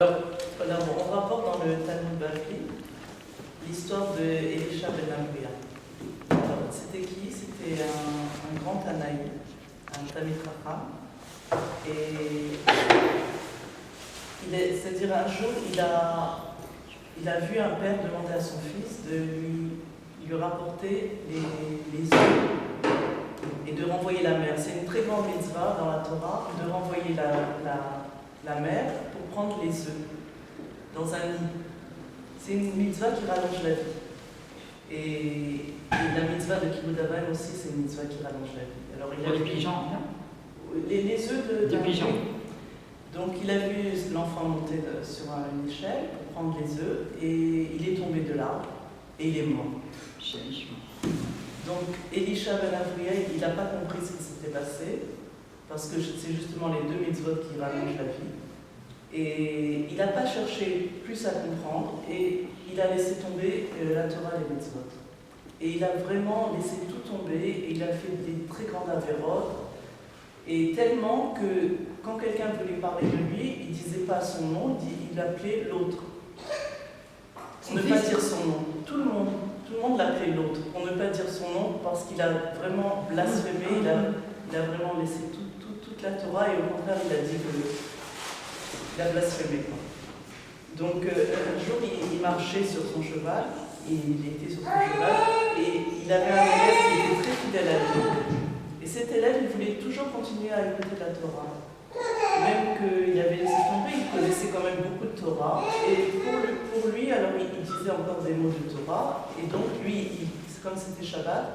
Alors, on rapporte dans le Talmud Bavli l'histoire de Elisha ben Avuya. C'était qui? C'était un grand Tanaï, un Talmid Chacham. Et c'est-à-dire un jour, il a vu un père demander à son fils de lui rapporter les œufs et de renvoyer la mère. C'est une très grande mitzvah dans la Torah de renvoyer la mère pour prendre les œufs dans un nid. C'est une mitzvah qui rallonge la vie. Et la mitzvah de Kibud Av aussi, c'est une mitzvah qui rallonge la vie. Alors, il a les pigeons, les œufs de pigeons. Donc il a vu l'enfant monter sur une échelle pour prendre les œufs et il est tombé de l'arbre et il est mort. Donc Elisha ben Avuya, il n'a pas compris ce qui s'était passé parce que c'est justement les deux mitzvot qui rallongent la vie. Et il n'a pas cherché plus à comprendre et il a laissé tomber la Torah et les mitzvot. Et il a vraiment laissé tout tomber et il a fait des très grandes avérotes. Et tellement que quand quelqu'un voulait parler de lui, il ne disait pas son nom, il appelait l'autre. Pour ne pas dire son nom. Tout le monde l'appelait l'autre. Pour ne pas dire son nom parce qu'il a vraiment blasphémé, il a vraiment laissé toute la Torah et au contraire il a dit qu'il a blasphémé. Donc un jour il marchait sur son cheval, il était sur son cheval et il avait un élève qui était très fidèle à lui. Et cet élève, il voulait toujours continuer à écouter la Torah. Même qu'il avait laissé tomber, il connaissait quand même beaucoup de Torah. Et pour lui, alors il disait encore des mots de Torah. Et donc lui, comme c'était Shabbat,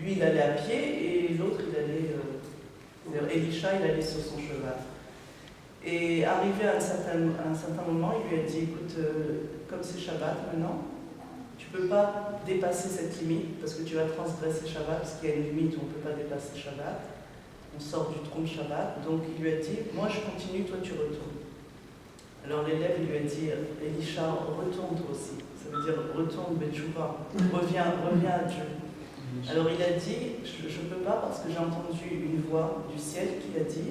lui il allait à pied et l'autre il allait, Elisha, il allait sur son cheval. Et arrivé à un certain moment, il lui a dit, écoute, comme c'est Shabbat maintenant, tu ne peux pas dépasser cette limite parce que tu vas transgresser Shabbat, parce qu'il y a une limite où on ne peut pas dépasser Shabbat. On sort du tronc de Shabbat. Donc il lui a dit, moi je continue, toi tu retournes. Alors l'élève lui a dit, Elisha, retourne toi aussi. Ça veut dire retourne Betchouva, reviens à Dieu. Alors il a dit, je ne peux pas parce que j'ai entendu une voix du ciel qui a dit,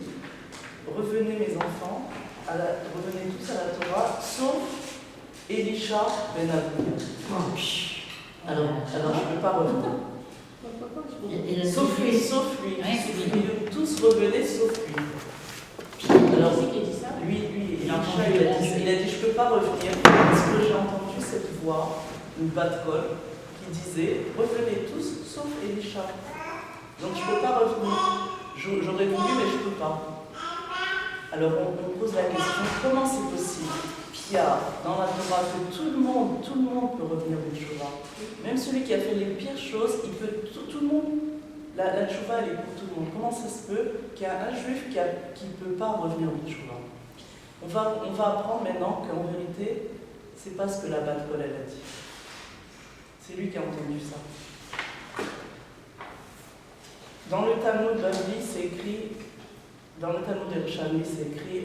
revenez mes enfants, revenez tous à la Torah, sauf Elisha ben Avuya. Alors je ne peux pas revenir. Sauf lui. Tous revenaient sauf lui. Alors lui, Elisha, il a dit je ne peux pas revenir parce que j'ai entendu cette voix, une bat-kol, qui disait revenez tous sauf Elisha. Donc je ne peux pas revenir. J'aurais voulu mais je ne peux pas. Alors on pose la question, comment c'est possible qu'il y a dans la Torah que tout le monde peut revenir de Tchouva. Même celui qui a fait les pires choses, il peut, tout le monde, la Tchouva elle est pour tout le monde. Comment ça se peut qu'il y a un juif qui ne peut pas revenir de Tchouva? On va apprendre maintenant qu'en vérité, c'est pas ce que la bat-kol elle a dit. C'est lui qui a entendu ça. Dans le Talmud Bavli, c'est écrit, dans le Talmud Yerushalmi, c'est écrit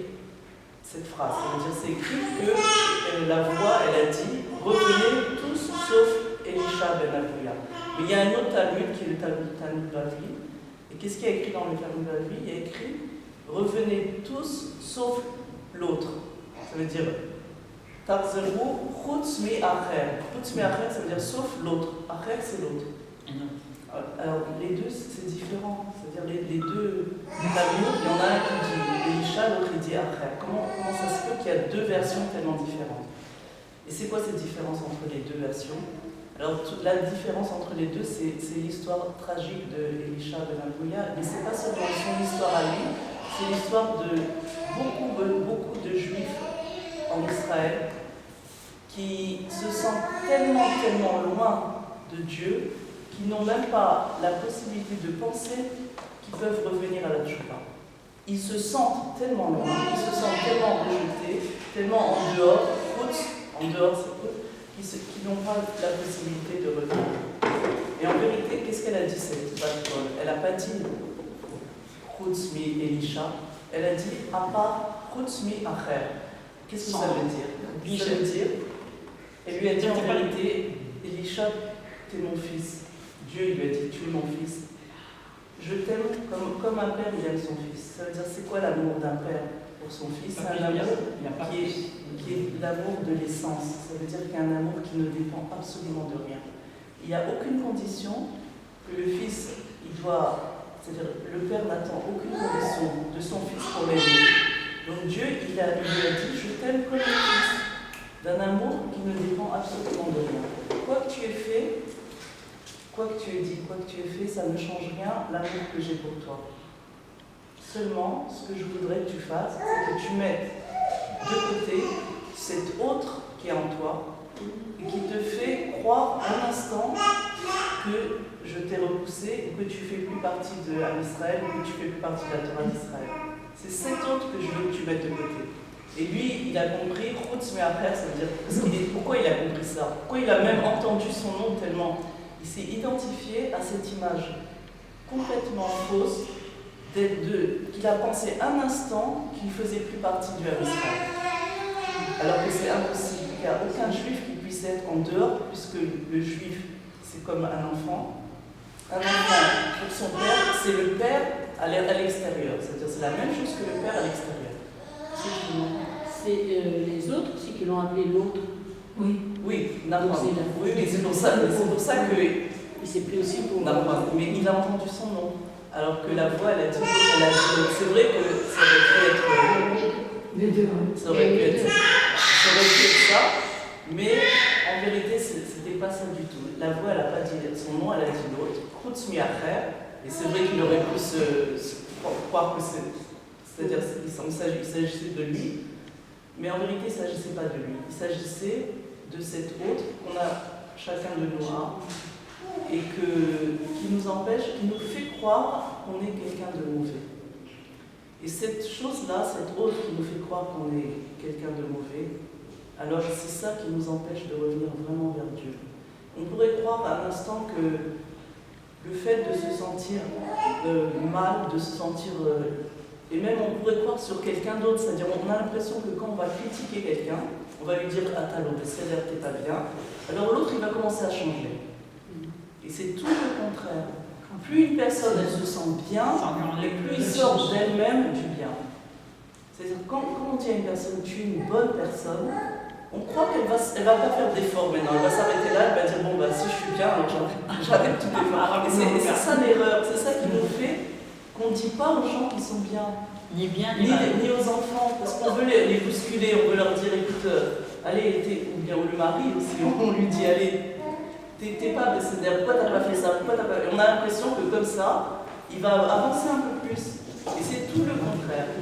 cette phrase. C'est écrit que la voix, elle a dit « Revenez tous sauf Elisha ben Avuya ». Mais il y a un autre Talmud qui est le Talmud Bavli. Et qu'est-ce qu'il y a écrit dans le Talmud Bavli? Il y a écrit « Revenez tous sauf l'autre ». Ça veut dire « Tarzeru chutz mi acher ». Chutz mi acher, ça veut dire « sauf l'autre ». Acher, c'est l'autre. Alors les deux, c'est différent. C'est-à-dire les deux Talmud, il y en a un qui dit Elisha, l'autre il dit Acher. Comment ça se peut qu'il y a deux versions tellement différentes? Et c'est quoi cette différence entre les deux versions? Alors la différence entre les deux, c'est l'histoire tragique de Elisha ben Avuya, mais c'est pas seulement son histoire à lui, c'est l'histoire de beaucoup de juifs en Israël qui se sentent tellement loin de Dieu qui n'ont même pas la possibilité de penser qu'ils peuvent revenir à la Tchouva. Ils se sentent tellement loin, ils se sentent tellement rejetés, tellement en dehors qu'ils n'ont pas la possibilité de revenir. Et en vérité, qu'est-ce qu'elle a dit cette bat-kol? Elle n'a pas dit Chutz mi Elisha, elle a dit à part Chutz mi Acher. Qu'est-ce que ça veut dire? Ça veut dire, elle lui a dit en vérité, Elisha, t'es mon fils. Dieu il lui a dit, tu es mon fils. Je t'aime comme un père il aime son fils. Ça veut dire, c'est quoi l'amour d'un père? pour son fils, c'est un amour qui est l'amour de l'essence. Ça veut dire qu'il y a un amour qui ne dépend absolument de rien. Il n'y a aucune condition que le fils, c'est-à-dire le père n'attend aucune condition de son fils pour l'aimer. Donc Dieu, il lui a dit, je t'aime comme le fils, d'un amour qui ne dépend absolument de rien. Quoi que tu aies fait, quoi que tu aies dit, quoi que tu aies fait, ça ne change rien l'amour que j'ai pour toi. Seulement, ce que je voudrais que tu fasses, c'est que tu mettes de côté cet autre qui est en toi et qui te fait croire un instant que je t'ai repoussé ou que tu fais plus partie de l'Israël ou que tu fais plus partie de la Torah d'Israël. C'est cet autre que je veux que tu mettes de côté. Et lui, il a compris, Chutz Me'acher, ça veut dire pourquoi il a compris ça, pourquoi il a même entendu son nom tellement. Il s'est identifié à cette image complètement fausse qu'il a pensé un instant qu'il ne faisait plus partie du Israël. Alors que c'est impossible, il n'y a aucun juif qui puisse être en dehors, puisque le juif, c'est comme un enfant. Un enfant, pour son père, c'est le père à l'extérieur. C'est-à-dire c'est la même chose que le père à l'extérieur. C'est les autres aussi qui l'ont appelé l'autre. Oui, oui, mais c'est pour ça que. Il s'est pris aussi pour. Mais il a entendu son nom. Alors que la voix, elle a dit. C'est vrai que ça aurait pu être. Ça aurait pu être ça, mais en vérité, c'était pas ça du tout. La voix, elle n'a pas dit son nom, elle a dit l'autre. Chutz Me'acher. Et c'est vrai qu'il aurait pu se croire que c'est-à-dire qu'il s'agissait de lui, mais en vérité, il ne s'agissait pas de lui. Il s'agissait de cet autre qu'on a chacun de nous a, et qui nous empêche, qui nous fait croire qu'on est quelqu'un de mauvais. Et cette chose-là, cette autre qui nous fait croire qu'on est quelqu'un de mauvais, alors c'est ça qui nous empêche de revenir vraiment vers Dieu. On pourrait croire à un instant que le fait de se sentir mal, de se sentir... et même on pourrait croire sur quelqu'un d'autre, c'est-à-dire on a l'impression que quand on va critiquer quelqu'un, on va lui dire « Ah, t'as l'autre, c'est-à-dire t'es pas bien », alors l'autre il va commencer à changer. Et c'est tout le contraire. Plus une personne elle se sent bien, et plus il sort d'elle-même du bien. C'est-à-dire quand on dit à une personne « Tu es une bonne personne », on croit qu'elle va pas faire d'efforts maintenant, elle va s'arrêter là, elle va dire bon bah si je suis bien, alors j'arrête tout l'effort. Et c'est ça l'erreur, c'est ça qui nous fait qu'on ne dit pas aux gens qui sont bien, ni aux enfants, parce qu'on veut les bousculer, on veut leur dire écoute, allez, ou bien le mari aussi, on lui dit allez, t'es pas, c'est-à-dire pourquoi t'as pas fait ça, pourquoi t'as pas. On a l'impression que comme ça, il va avancer un peu plus. Et c'est tout le contraire.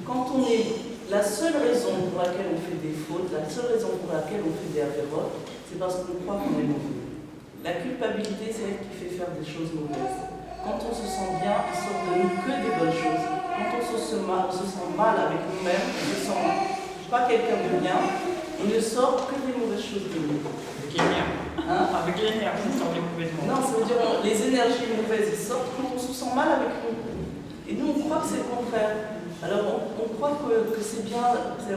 Quand on est la seule raison pour laquelle on fait des fautes, la seule raison pour laquelle on fait des avérotes, c'est parce qu'on croit qu'on est mauvais. La culpabilité, c'est elle qui fait faire des choses mauvaises. Quand on se sent bien, il sort de nous que des bonnes choses. Quand on se sent mal avec nous-mêmes, on ne se sent pas quelqu'un de bien, il ne sort que des mauvaises choses de nous. Avec l'énergie, on sort complètement. Non, ça veut dire que les énergies mauvaises, ils sortent quand on se sent mal avec nous. Et nous, on croit que c'est le contraire. Alors, on croit que c'est bien,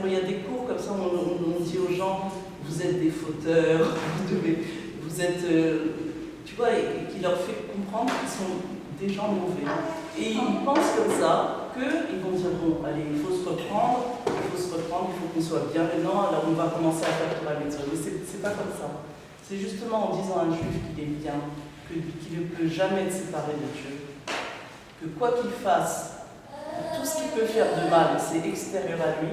il y a des cours comme ça, on dit aux gens, vous êtes des fauteurs, vous êtes, tu vois, et qui leur fait comprendre qu'ils sont des gens mauvais. Et ils pensent comme ça, qu'ils vont dire, bon, allez, il faut se reprendre, il faut qu'on soit bien maintenant, alors on va commencer à faire tout la méthode. Mais c'est pas comme ça. C'est justement en disant à un juif qu'il est bien, qu'il ne peut être séparé de Dieu, que quoi qu'il fasse, tout ce qu'il peut faire de mal, c'est extérieur à lui,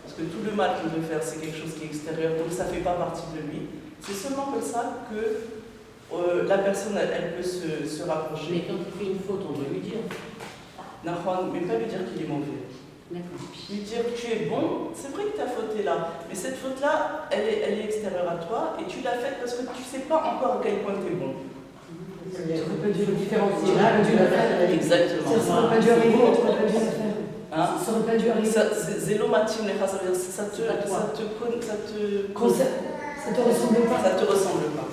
parce que tout le mal qu'il veut faire, c'est quelque chose qui est extérieur, donc ça ne fait pas partie de lui. C'est seulement comme ça que la personne, elle peut se rapprocher. Mais quand il fait une faute, on doit lui dire. Non, mais pas lui dire qu'il est mauvais. D'accord. Lui dire tu es bon, c'est vrai que ta faute est là, mais cette faute-là, elle est extérieure à toi, et tu l'as faite parce que tu ne sais pas encore à quel point tu es bon. Tu n'aurais pas dû le différencier là, tu l'as fait. Exactement. Ça n'aurait pas dû arriver, tu n'aurais pas dû le faire. Hein? Ça n'aurait pas dû arriver. Zélomatim, ça te ressemble pas. Ça te ressemble pas.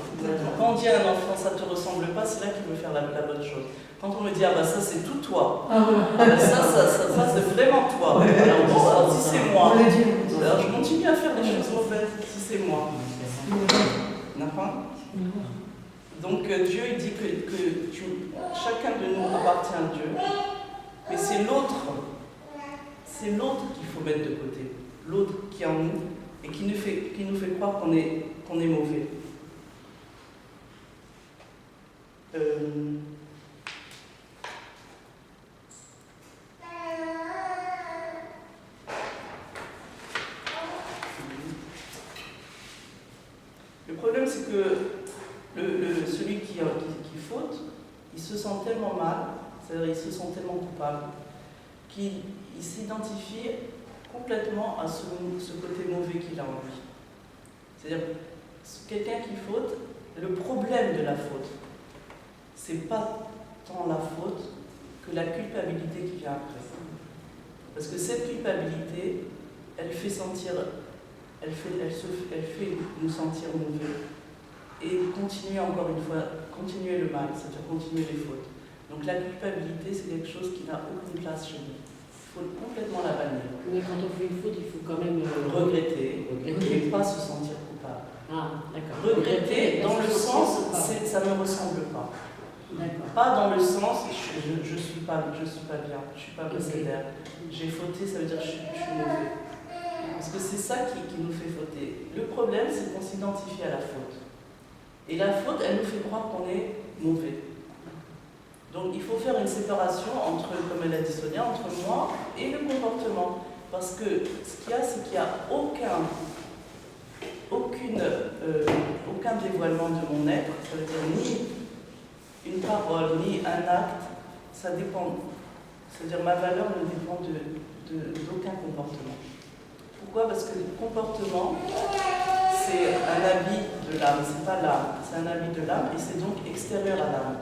Quand on dit à un enfant ça te ressemble pas, c'est là qu'il veut faire la bonne chose. Quand on me dit ah bah ça c'est tout toi, ça c'est vraiment toi. Alors bon, alors, si c'est moi, alors je continue à faire des choses mauvaises si c'est moi. Donc Dieu il dit que chacun de nous appartient à Dieu, mais c'est l'autre c'est l'autre qu'il faut mettre de côté. L'autre qui est en nous et qui nous fait croire qu'on est mauvais. Le problème, c'est que celui qui faute, il se sent tellement mal, c'est-à-dire il se sent tellement coupable, qu'il s'identifie complètement à ce côté mauvais qu'il a en lui. C'est-à-dire, quelqu'un qui faute, le problème de la faute, c'est pas tant la faute que la culpabilité qui vient après. Parce que cette culpabilité, elle fait nous sentir mauvais et continuer encore une fois, continuer le mal, c'est-à-dire continuer les fautes. Donc la culpabilité, c'est quelque chose qui n'a aucune place chez nous. Il faut complètement la bannir. Mais quand on fait une faute, il faut quand même regretter et pas se sentir coupable. Ah, d'accord. Regretter dans le sens, ça ne me ressemble pas. D'accord. Pas dans le sens, je suis pas bien, je suis pas possédaire. J'ai fauté, ça veut dire que je suis mauvais. Parce que c'est ça qui nous fait fauter. Le problème, c'est qu'on s'identifie à la faute. Et la faute, elle nous fait croire qu'on est mauvais. Donc il faut faire une séparation entre, comme elle a dit Sonia, entre moi et le comportement. Parce que ce qu'il y a, c'est qu'il n'y a aucun dévoilement de mon être, ça veut dire ni une parole, ni un acte, ça dépend. C'est-à-dire ma valeur ne dépend d'aucun comportement. Pourquoi? Parce que le comportement, c'est un habit de l'âme, c'est pas l'âme, c'est un habit de l'âme et c'est donc extérieur à l'âme.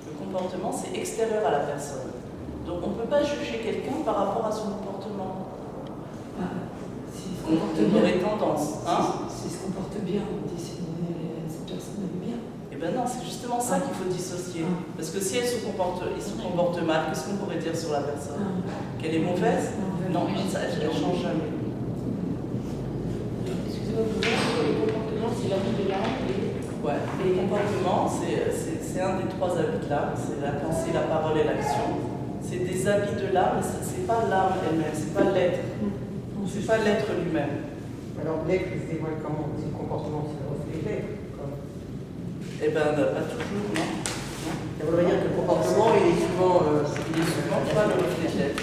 Le comportement, c'est extérieur à la personne. Donc on ne peut pas juger quelqu'un par rapport à son comportement. On aurait tendance. S'il se comporte bien, on dit cette personne est bien. Eh bien non, c'est justement ça qu'il faut dissocier. Parce que si il se comporte mal, qu'est-ce qu'on pourrait dire sur la personne? Qu'elle est mauvaise? Non, elle ne change jamais. Excusez-moi, vous dites que les comportements, c'est la vie de l'âme. Ouais, les comportements, c'est un des trois habits de l'âme, c'est la pensée, la parole et l'action. C'est des habits de l'âme, mais ce n'est pas l'âme elle-même, c'est pas l'être. C'est pas l'être lui-même. Alors l'être, il se dévoile comment? C'est le comportement, c'est le reflet de l'être. Eh bien, pas toujours, non. Ça voudrait dire que le comportement, il est souvent pas le reflet de l'être.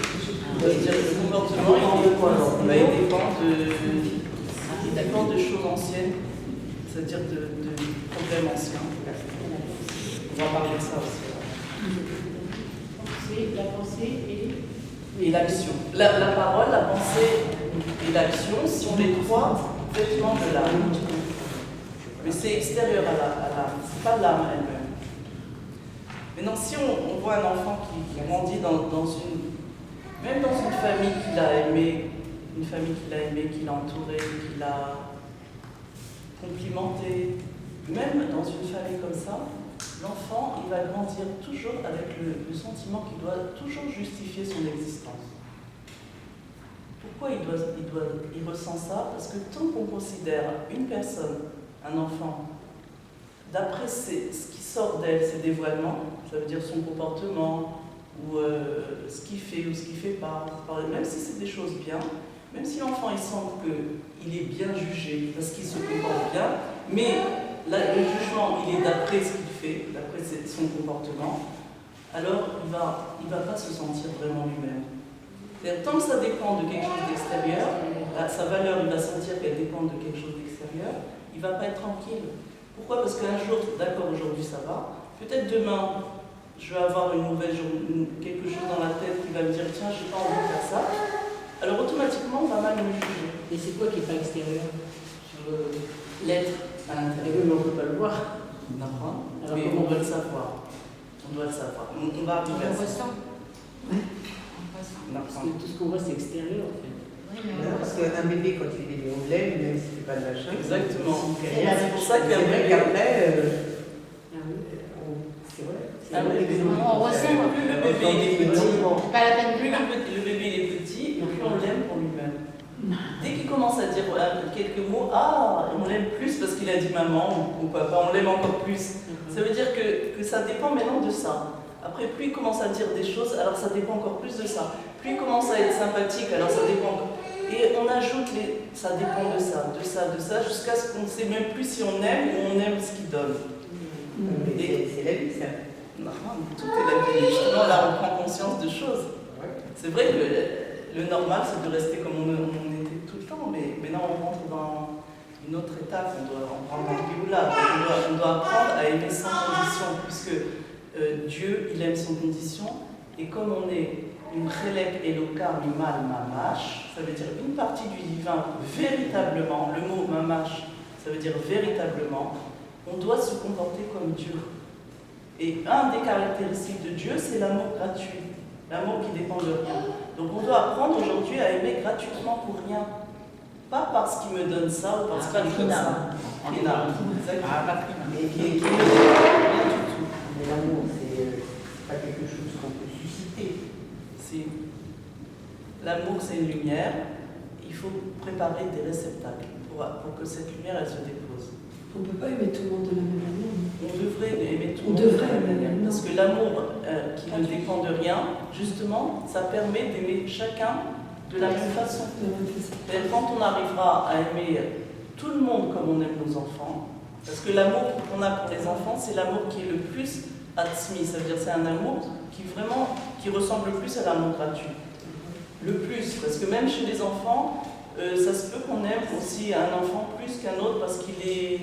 C'est-à-dire que le comportement, il dépend de choses anciennes, c'est-à-dire de problèmes anciens. On va parler de ça aussi. La pensée et l'action. La parole, la pensée et l'action sont les trois vêtements de l'âme. Mais c'est extérieur à l'âme, c'est pas l'âme elle-même. Maintenant, si on voit un enfant qui grandit même dans une famille qu'il a aimée, qui l'a entouré, qui l'a complimenté, même dans une famille comme ça, l'enfant, il va grandir toujours avec le sentiment qu'il doit toujours justifier son existence. Pourquoi il ressent ça? Parce que tant qu'on considère une personne, un enfant, d'après ce qui sort d'elle, ses dévoilements, ça veut dire son comportement, ou ce qu'il fait ou ce qu'il ne fait pas, même si c'est des choses bien, même si l'enfant il sent qu'il est bien jugé parce qu'il se comporte bien, mais là, le jugement il est d'après ce qu'il fait, d'après son comportement, alors il va pas se sentir vraiment lui-même. C'est-à-dire, tant que ça dépend de quelque chose d'extérieur, sa valeur, il va sentir qu'elle dépend de quelque chose d'extérieur, il ne va pas être tranquille. Pourquoi? Parce qu'un jour, d'accord, aujourd'hui ça va, peut-être demain, je vais avoir une mauvaise journée, quelque chose dans la tête qui va me dire tiens, je n'ai pas envie de faire ça. Alors automatiquement, on va mal me juger. Et c'est quoi qui n'est pas extérieur? L'être à l'intérieur. Mais on ne peut pas le voir. D'accord. Alors, mais on doit le savoir. On doit le savoir. On va arriver à ça. ressent. Parce que tout ce qu'on voit, c'est extérieur en fait. Parce qu'un bébé, quand il est bébé, on l'aime, même si c'est pas de machin. Exactement. C'est C'est pour ça vrai qu'après, c'est vrai. Ah oui, On ressent. Plus le bébé il est petit, Pas la peine. plus le bébé il est petit, plus on l'aime pour lui-même. Dès qu'il commence à dire quelques mots, on l'aime plus parce qu'il a dit maman ou papa, on l'aime encore plus. Ça veut dire que ça dépend maintenant de ça. Après, plus il commence à dire des choses, alors ça dépend encore plus de ça. Plus il commence à être sympathique, alors ça dépend. Et on ajoute ça dépend de ça, jusqu'à ce qu'on ne sait même plus si on aime ou on aime ce qu'il donne. C'est la vie, ça. Non, tout est la vie. Justement, là, on prend conscience de choses. C'est vrai que le normal, c'est de rester comme on était tout le temps, mais maintenant, on rentre dans une autre étape. On rentre dans le là. On doit apprendre à aimer sans condition, puisque Dieu, il aime sans condition. Et comme on est une chelek elokar mimal mamash, ça veut dire une partie du divin véritablement, le mot mamash, ça veut dire véritablement, on doit se comporter comme Dieu. Et un des caractéristiques de Dieu, c'est l'amour gratuit, l'amour qui dépend de rien. Donc on doit apprendre aujourd'hui à aimer gratuitement pour rien. Pas parce qu'il me donne ça ou parce qu'il me donne ça. Mais qui ne rien du tout. Mais l'amour, c'est pas quelque chose qu'on peut susciter. Si. L'amour, c'est une lumière. Il faut préparer des réceptacles pour que cette lumière, elle se dépose. On ne peut pas aimer tout le monde de la même manière. On devrait aimer tout le monde de la même manière. Parce que l'amour qui ne dépend de rien, justement, ça permet d'aimer chacun de la même façon. Et quand on arrivera à aimer tout le monde comme on aime nos enfants, parce que l'amour qu'on a pour les enfants, c'est l'amour qui est le plus atzmi, ça veut dire c'est un amour qui ressemble le plus à l'amour gratuit. Le plus, parce que même chez les enfants, ça se peut qu'on aime aussi un enfant plus qu'un autre parce qu'il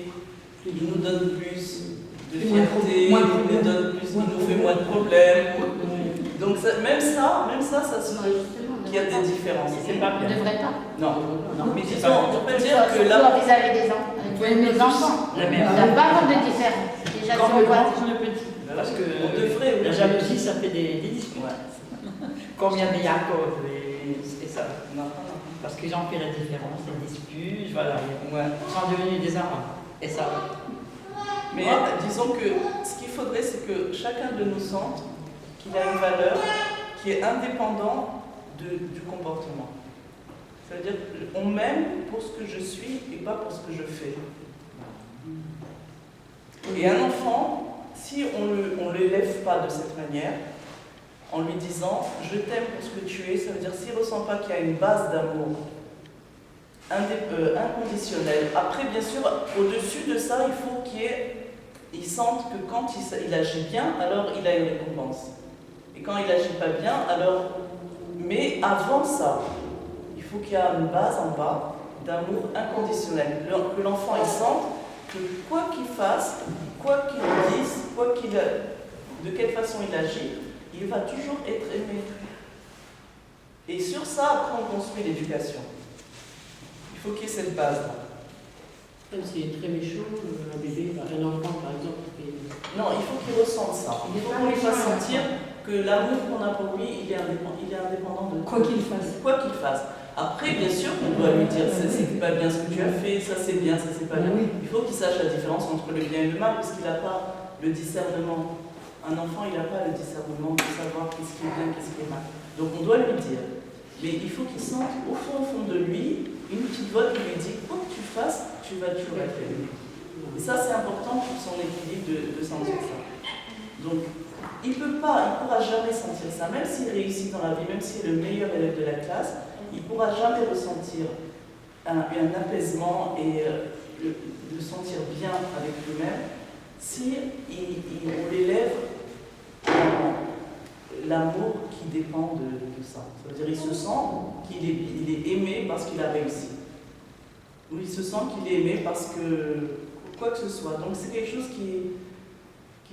nous donne plus de fierté, il nous donne plus, il nous fait moins de problèmes. Donc même ça se peut qu'il y a des différences. C'est pas On ne bien. devrait pas. Non, mais c'est disons, on peut dire que Surtout là, vis-à-vis des enfants. Les enfants. La Il même. n'y a pas vraiment de différence. Déjà, Quand si on le voit. grand, quand le petit. Parce que on devrait. la jalousie, ça fait des disputes. Ouais. Combien de Yaakov et ça. Non. Parce qu'ils ont fait la différence, les disputes, voilà. Ouais. Ils sont devenus des amants. Et ça. Mais disons que ce qu'il faudrait, c'est que chacun de nous sente qu'il a une valeur qui est indépendante du comportement. C'est-à-dire qu'on m'aime pour ce que je suis et pas pour ce que je fais. Et un enfant, si on ne l'élève pas de cette manière, en lui disant « je t'aime pour ce que tu es », ça veut dire s'il ne ressent pas qu'il y a une base d'amour inconditionnelle. Après, bien sûr, au-dessus de ça, il faut qu'il sente que quand il agit bien, alors il a une récompense. Et quand il n'agit pas bien, alors... Mais avant ça, il faut qu'il y ait une base en bas d'amour inconditionnel. Que l'enfant il sente que quoi qu'il fasse, quoi qu'il dise, de quelle façon il agit, il va toujours être aimé. Et sur ça, après, on construit l'éducation. Il faut qu'il y ait cette base-là. Même s'il est très méchant, un bébé, un enfant par exemple. Non, il faut qu'il ressente ça. Il faut qu'on lui fasse sentir que l'amour qu'on a pour lui, il est indépendant de Quoi qu'il fasse. Quoi qu'il fasse. Après, bien sûr, on doit lui dire c'est pas bien ce que tu as fait, ça c'est bien, ça c'est pas bien. Oui. Il faut qu'il sache la différence entre le bien et le mal, parce qu'il n'a pas le discernement. Un enfant, il n'a pas le discernement de savoir qu'est-ce qui est bien, qu'est-ce qui est mal. Donc on doit lui dire. Mais il faut qu'il sente au fond de lui une petite voix qui lui dit quoi que tu fasses, tu vas toujours être aimé. Et ça, c'est important pour son équilibre de sentir ça. Donc, il ne pourra jamais sentir ça, même s'il réussit dans la vie, même s'il est le meilleur élève de la classe, il ne pourra jamais ressentir un apaisement et le sentir bien avec lui-même si on l'élève dans l'amour qui dépend de ça. C'est-à-dire qu'il se sent qu'il est aimé parce qu'il a réussi. Ou il se sent qu'il est aimé parce que quoi que ce soit. Donc c'est quelque chose qui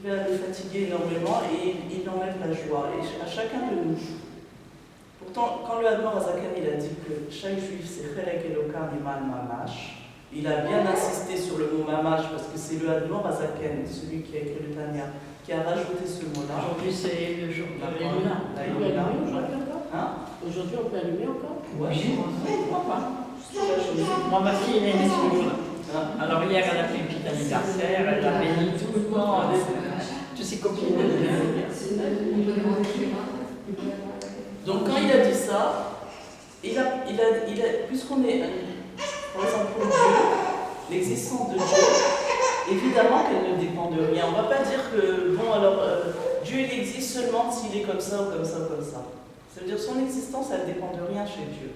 va le fatiguer énormément et il enlève la joie. Et à chacun de nous. Pourtant, quand le Admor Azaken il a dit que chaque juif c'est Chelek Elokar Iman Mamash, il a bien insisté sur le mot Mamash parce que c'est le Admor Azaken, celui qui a écrit le Tanya, qui a rajouté ce mot-là. Aujourd'hui, c'est le jour de On peut allumer aujourd'hui encore Hein? Aujourd'hui, on peut allumer encore? Oui, pourquoi pas. Moi, ma fille, elle est née ce jour-là. Alors hier, elle a fait une petite anniversaire, elle a béni tout le monde, tous ses copines. Donc quand il a dit ça, puisqu'on est, par exemple pour Dieu, l'existence de Dieu, évidemment qu'elle ne dépend de rien. On ne va pas dire que, bon alors, Dieu il existe seulement s'il est comme ça ou comme ça ou comme ça. Ça veut dire son existence, elle ne dépend de rien chez Dieu.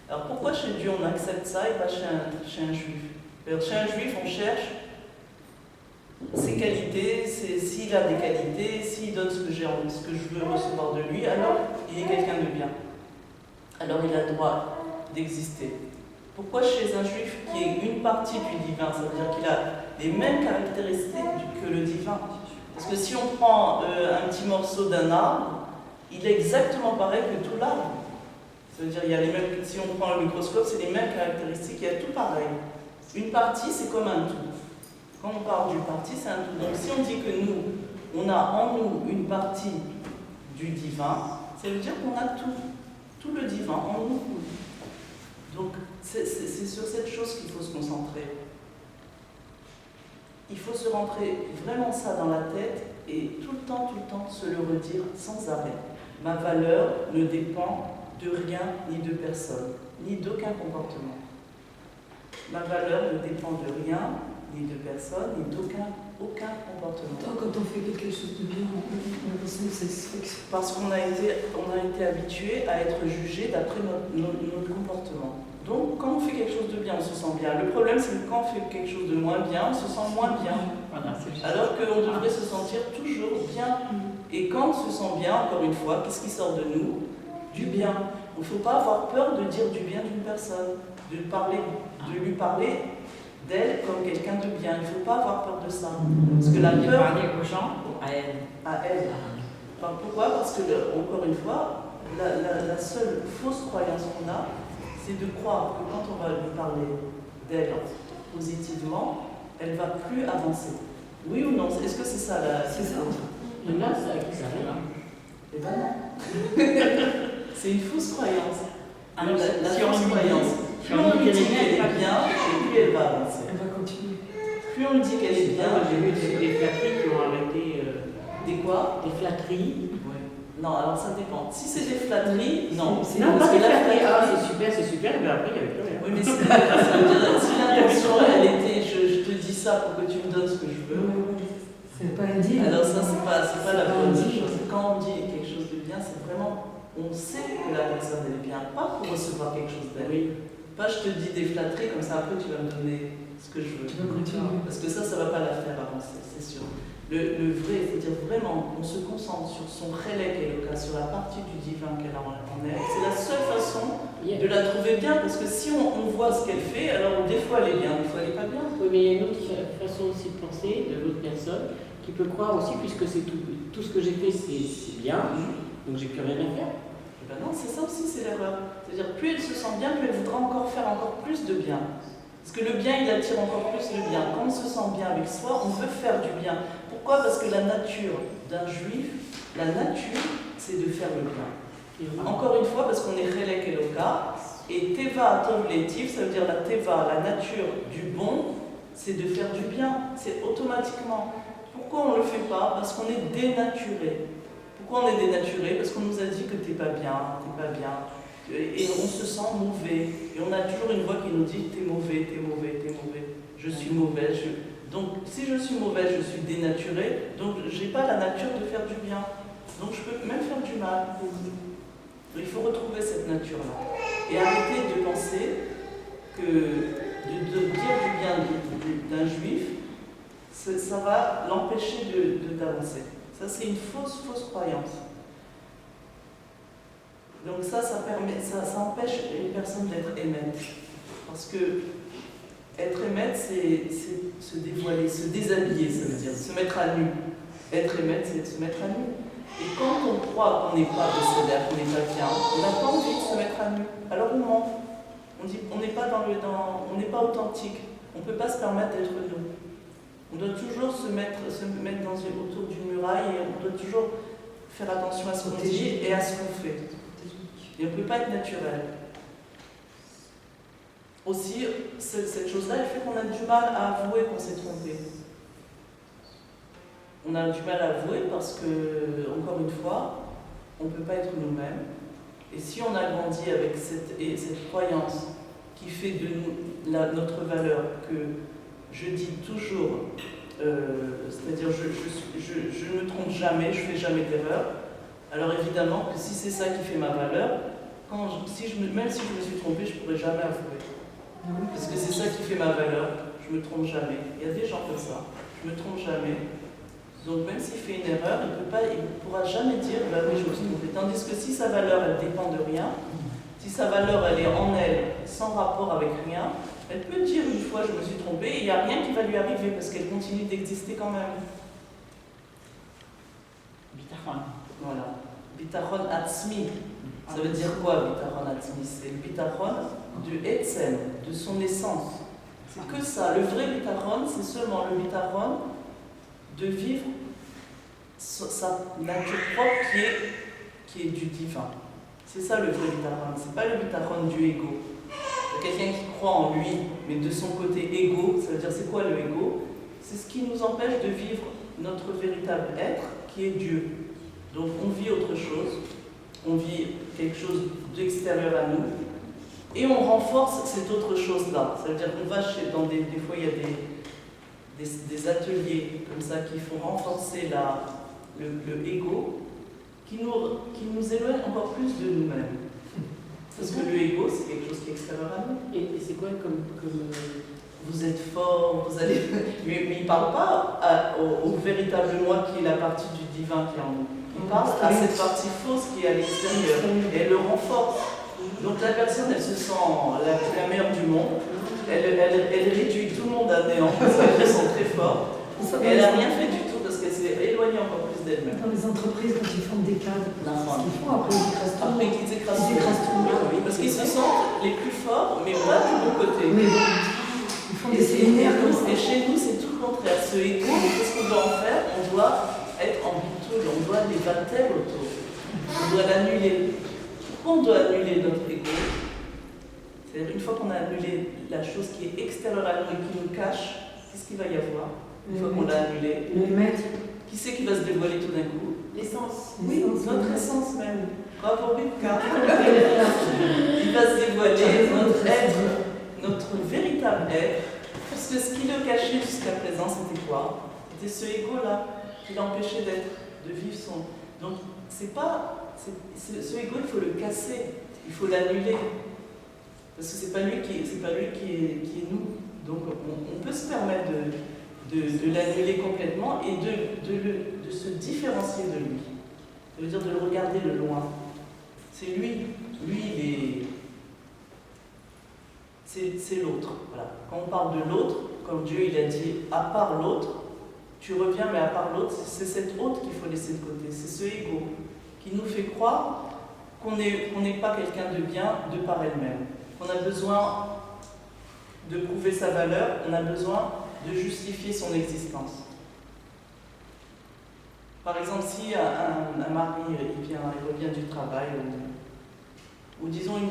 Alors pourquoi chez Dieu on accepte ça et pas chez un juif? Chez un juif, on cherche ses qualités, s'il a des qualités, s'il donne ce que je veux recevoir de lui, alors il est quelqu'un de bien. Alors il a le droit d'exister. Pourquoi chez un juif qui est une partie du divin, ça veut dire qu'il a les mêmes caractéristiques que le divin? Parce que si on prend un petit morceau d'un arbre, il est exactement pareil que tout l'arbre. Ça veut dire il y a les mêmes, si on prend le microscope, c'est les mêmes caractéristiques, il y a tout pareil. Une partie, c'est comme un tout. Quand on parle d'une partie, c'est un tout. Donc si on dit que nous, on a en nous une partie du divin, ça veut dire qu'on a tout le divin en nous. Donc c'est sur cette chose qu'il faut se concentrer. Il faut se rentrer vraiment ça dans la tête et tout le temps se le redire sans arrêt. Ma valeur ne dépend de rien ni de personne, ni d'aucun comportement. Ma valeur ne dépend de rien, ni de personne, ni d'aucun comportement. Quand on fait quelque chose de bien, on ressent une satisfaction. Parce qu'on a été habitué à être jugé d'après notre comportement. Donc, quand on fait quelque chose de bien, on se sent bien. Le problème, c'est que quand on fait quelque chose de moins bien, on se sent moins bien. Voilà, c'est juste. Alors qu'on devrait se sentir toujours bien. Et quand on se sent bien, encore une fois, qu'est-ce qui sort de nous? Du bien. Il ne faut pas avoir peur de dire du bien d'une personne, de lui parler d'elle comme quelqu'un de bien. Il ne faut pas avoir peur de ça. Parce que la peur... Parler aux gens ou à elle? À elle. Enfin, pourquoi? Parce que, encore une fois, la seule fausse croyance qu'on a, c'est de croire que quand on va lui parler d'elle positivement, elle ne va plus avancer. Oui ou non? Est-ce que c'est ça la... C'est ça. Il y en a ça qui s'arrête. Eh ben non. C'est une fausse croyance. Alors, La si fausse on lui croyance. dit, Plus on lui dit qu'elle est bien, et plus elle va avancer. Elle va continuer. Plus on lui dit qu'elle est bien, Moi, j'ai vu des flatteries qui ont arrêté. des quoi? Des flatteries. Non, alors ça dépend. Si c'est des flatteries, non. Non, pas Parce des que la flatteries. Ah, flatterie- c'est super, mais après, il n'y avait plus rien. Oui, mais ça veut dire, si l'intention, elle était, je te dis ça pour que tu me donnes ce que je veux, C'est pas dire. alors ça, c'est pas la bonne dire. chose. Quand on dit quelque chose de bien, c'est vraiment, on sait que la personne est bien, pas pour recevoir quelque chose d'elle. Oui. Pas je te dis des flatteries, comme ça après tu vas me donner ce que je veux. Tu vas continuer. Parce que ça va pas la faire avancer, c'est sûr. Le vrai, il faut dire vraiment, on se concentre sur son relais qu'elle est, sur la partie du divin qu'elle a en elle. C'est la seule façon de la trouver bien, parce que si on voit ce qu'elle fait, alors des fois elle est bien, des fois elle n'est pas bien. Oui, mais il y a une autre façon aussi de penser de l'autre personne qui peut croire aussi, puisque c'est tout ce que j'ai fait, c'est bien, donc j'ai plus rien à faire. Eh ben non, c'est ça aussi, c'est l'erreur. C'est-à-dire, plus elle se sent bien, plus elle voudra encore faire encore plus de bien. Parce que le bien, il attire encore plus le bien. Quand on se sent bien avec soi, on veut faire du bien. Pourquoi? Parce que la nature d'un juif, la nature, c'est de faire le bien. Encore une fois, parce qu'on est Chelek Eloka, et Teva Atov Letiv, ça veut dire la Teva, la nature du bon, c'est de faire du bien. C'est automatiquement. Pourquoi on ne le fait pas? Parce qu'on est dénaturé. Pourquoi on est dénaturé? Parce qu'on nous a dit que t'es pas bien, t'es pas bien. Et on se sent mauvais. Et on a toujours une voix qui nous dit t'es mauvais, t'es mauvais, t'es mauvais. Je suis mauvaise. Donc si je suis mauvaise, je suis dénaturée. Donc j'ai pas la nature de faire du bien. Donc je peux même faire du mal. Il faut retrouver cette nature-là. Et arrêter de penser que de dire du bien d'un juif, ça va l'empêcher d'avancer. Ça, c'est une fausse croyance. Donc ça empêche une personne d'être émette. Parce que être émette, c'est se dévoiler, se déshabiller, ça veut dire, se mettre à nu. Être émette, c'est se mettre à nu. Et quand on croit qu'on n'est pas décédé, qu'on n'est pas bien, on n'a pas envie de se mettre à nu. Alors on ment. On dit on n'est pas on n'est pas authentique. On ne peut pas se permettre d'être nous. On doit toujours se mettre autour d'une muraille et on doit toujours faire attention à ce qu'on dit et à ce qu'on fait. Et on ne peut pas être naturel. Aussi, cette chose-là, elle fait qu'on a du mal à avouer qu'on s'est trompé. On a du mal à avouer parce que, encore une fois, on ne peut pas être nous-mêmes. Et si on a grandi avec cette croyance qui fait de nous notre valeur, que je dis toujours, c'est-à-dire je ne me trompe jamais, je ne fais jamais d'erreur, Alors évidemment que si c'est ça qui fait ma valeur, même si je me suis trompée, je ne pourrais jamais avouer. Parce que c'est ça qui fait ma valeur, je ne me trompe jamais. Il y a des gens comme ça, je ne me trompe jamais. Donc même s'il fait une erreur, il ne pourra jamais dire bah oui, je me suis trompé. Tandis que si sa valeur, elle dépend de rien, si sa valeur, elle est en elle, sans rapport avec rien, elle peut dire une fois je me suis trompée et il n'y a rien qui va lui arriver parce qu'elle continue d'exister quand même. Bitachon. Voilà. Bitachon atzmi. Ça veut dire quoi, bitachon atzmi? C'est le bitachon du etzem, de son essence. C'est que ça. Le vrai bitachon, c'est seulement le bitachon de vivre sa nature propre qui est du divin. C'est ça le vrai bitachon. C'est pas le bitachon du ego. Quelqu'un qui croit en lui, mais de son côté égo, ça veut dire c'est quoi le ego? C'est ce qui nous empêche de vivre notre véritable être, qui est Dieu. Donc on vit autre chose, on vit quelque chose d'extérieur à nous, et on renforce cette autre chose-là. Ça veut dire qu'on va des fois il y a des ateliers comme ça qui font renforcer le ego, qui nous éloigne encore plus de nous-mêmes. Parce que le ego, c'est quelque chose qui est extérieur à nous. Et c'est quoi comme... Vous êtes fort, vous allez... Mais il ne parle pas au véritable moi qui est la partie du divin qui est en nous. Il parle à cette partie fausse qui est à l'extérieur. Et elle le renforce. Donc la personne, elle se sent la meilleure du monde. Elle réduit tout le monde à néant parce qu'elles sont très fortes. Et elle n'a rien fait du tout parce qu'elle s'est éloignée encore plus d'elle-même. Dans les entreprises, quand ils font des cadres, ce qu'ils font, après ils écrasent tout. Après qu'ils écrasent tout le monde. Oui, parce qu'ils se sentent les plus forts, mais pas du bon côté. Mais ils font des séminaires comme ça. Et chez nous, c'est tout le contraire. Ce ego, qu'est-ce qu'on doit en faire? On doit être en bitoul, on doit les battre autour. On doit l'annuler. Pourquoi on doit annuler notre ego? C'est-à-dire, une fois qu'on a annulé la chose qui est extérieure à nous et qui nous cache, qu'est-ce qu'il va y avoir? Une fois qu'on l'a annulé, Le maître. qui c'est qui va se dévoiler tout d'un coup? L'essence. Oui, notre essence même. Bravo Rivka. Il va se dévoiler, notre être, notre véritable être. Parce que ce qui le cachait jusqu'à présent, c'était quoi? C'était ce ego-là qui l'empêchait de vivre son. Donc, c'est pas. Ce ego, il faut le casser, il faut l'annuler. Parce que c'est pas lui qui est nous. Donc, on peut se permettre de l'annuler complètement et de se différencier de lui. Ça veut dire de le regarder de loin. C'est lui. Lui, c'est l'autre. Voilà. Quand on parle de l'autre, comme Dieu il a dit, à part l'autre, tu reviens, mais à part l'autre, c'est cet autre qu'il faut laisser de côté. C'est ce ego qui nous fait croire qu'on n'est pas quelqu'un de bien de par elle-même. Qu'on a besoin de prouver sa valeur, on a besoin de justifier son existence. Par exemple, si un mari il revient du travail, ou disons, un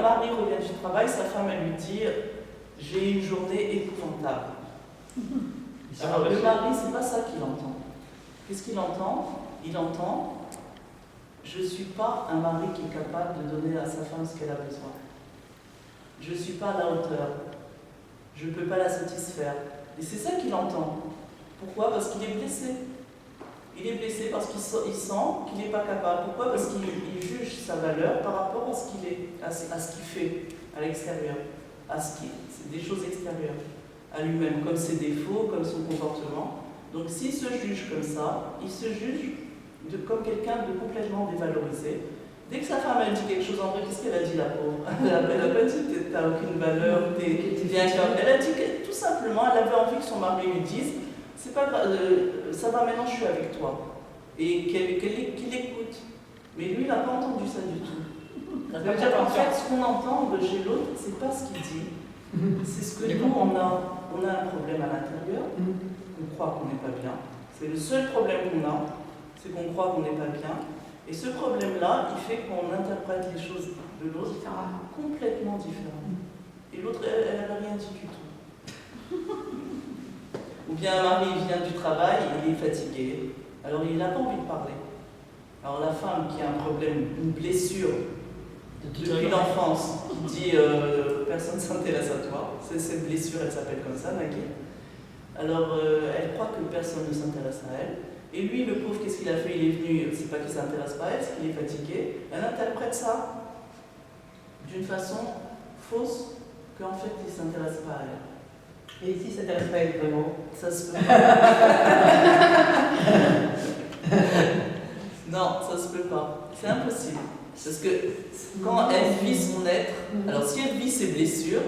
mari revient du travail, sa femme elle lui dit « j'ai une journée épouvantable ». Alors le mari, c'est pas ça qu'il entend. Qu'est-ce qu'il entend? Il entend « je ne suis pas un mari qui est capable de donner à sa femme ce qu'elle a besoin. Je ne suis pas à la hauteur. Je ne peux pas la satisfaire. » Et c'est ça qu'il entend. Pourquoi? Parce qu'il est blessé. Il est blessé parce qu'il sent qu'il n'est pas capable. Pourquoi? Parce qu'il juge sa valeur par rapport à ce qu'il est, à ce qu'il fait à l'extérieur. C'est des choses extérieures à lui-même, comme ses défauts, comme son comportement. Donc s'il se juge comme ça, il se juge comme quelqu'un de complètement dévalorisé. Dès que sa femme a dit quelque chose, en vrai, qu'est-ce qu'elle a dit, la pauvre? Elle n'a pas dit que tu n'as aucune valeur, t'es bien comme. Elle a dit que tout simplement, elle avait envie que son mari lui dise c'est pas grave, ça va maintenant, je suis avec toi. Et qu'il écoute. Mais lui, il n'a pas entendu ça du tout. Ça veut dire qu'en fait, ce qu'on entend chez l'autre, c'est pas ce qu'il dit. C'est ce que nous, on a un problème à l'intérieur, on croit qu'on n'est pas bien. C'est le seul problème qu'on a, c'est qu'on croit qu'on n'est pas bien. Et ce problème-là, il fait qu'on interprète les choses de l'autre complètement différemment. Et l'autre, elle n'a rien dit du tout. Ou bien un mari vient du travail, il est fatigué, alors il n'a pas envie de parler. Alors la femme qui a un problème, une blessure depuis l'enfance, qui dit personne ne s'intéresse à toi, cette blessure elle s'appelle comme ça, Nagui. Alors elle croit que personne ne s'intéresse à elle, Et lui, le pauvre, qu'est-ce qu'il a fait? Il est venu, c'est pas qu'il ne s'intéresse pas à elle, c'est qu'il est fatigué. Elle interprète ça d'une façon fausse, qu'en fait, il ne s'intéresse pas à elle. Et ici, ça t'intéresse pas à elle vraiment? Ça se peut pas. Non, ça se peut pas. C'est impossible. Parce que quand elle vit son être, alors si elle vit ses blessures,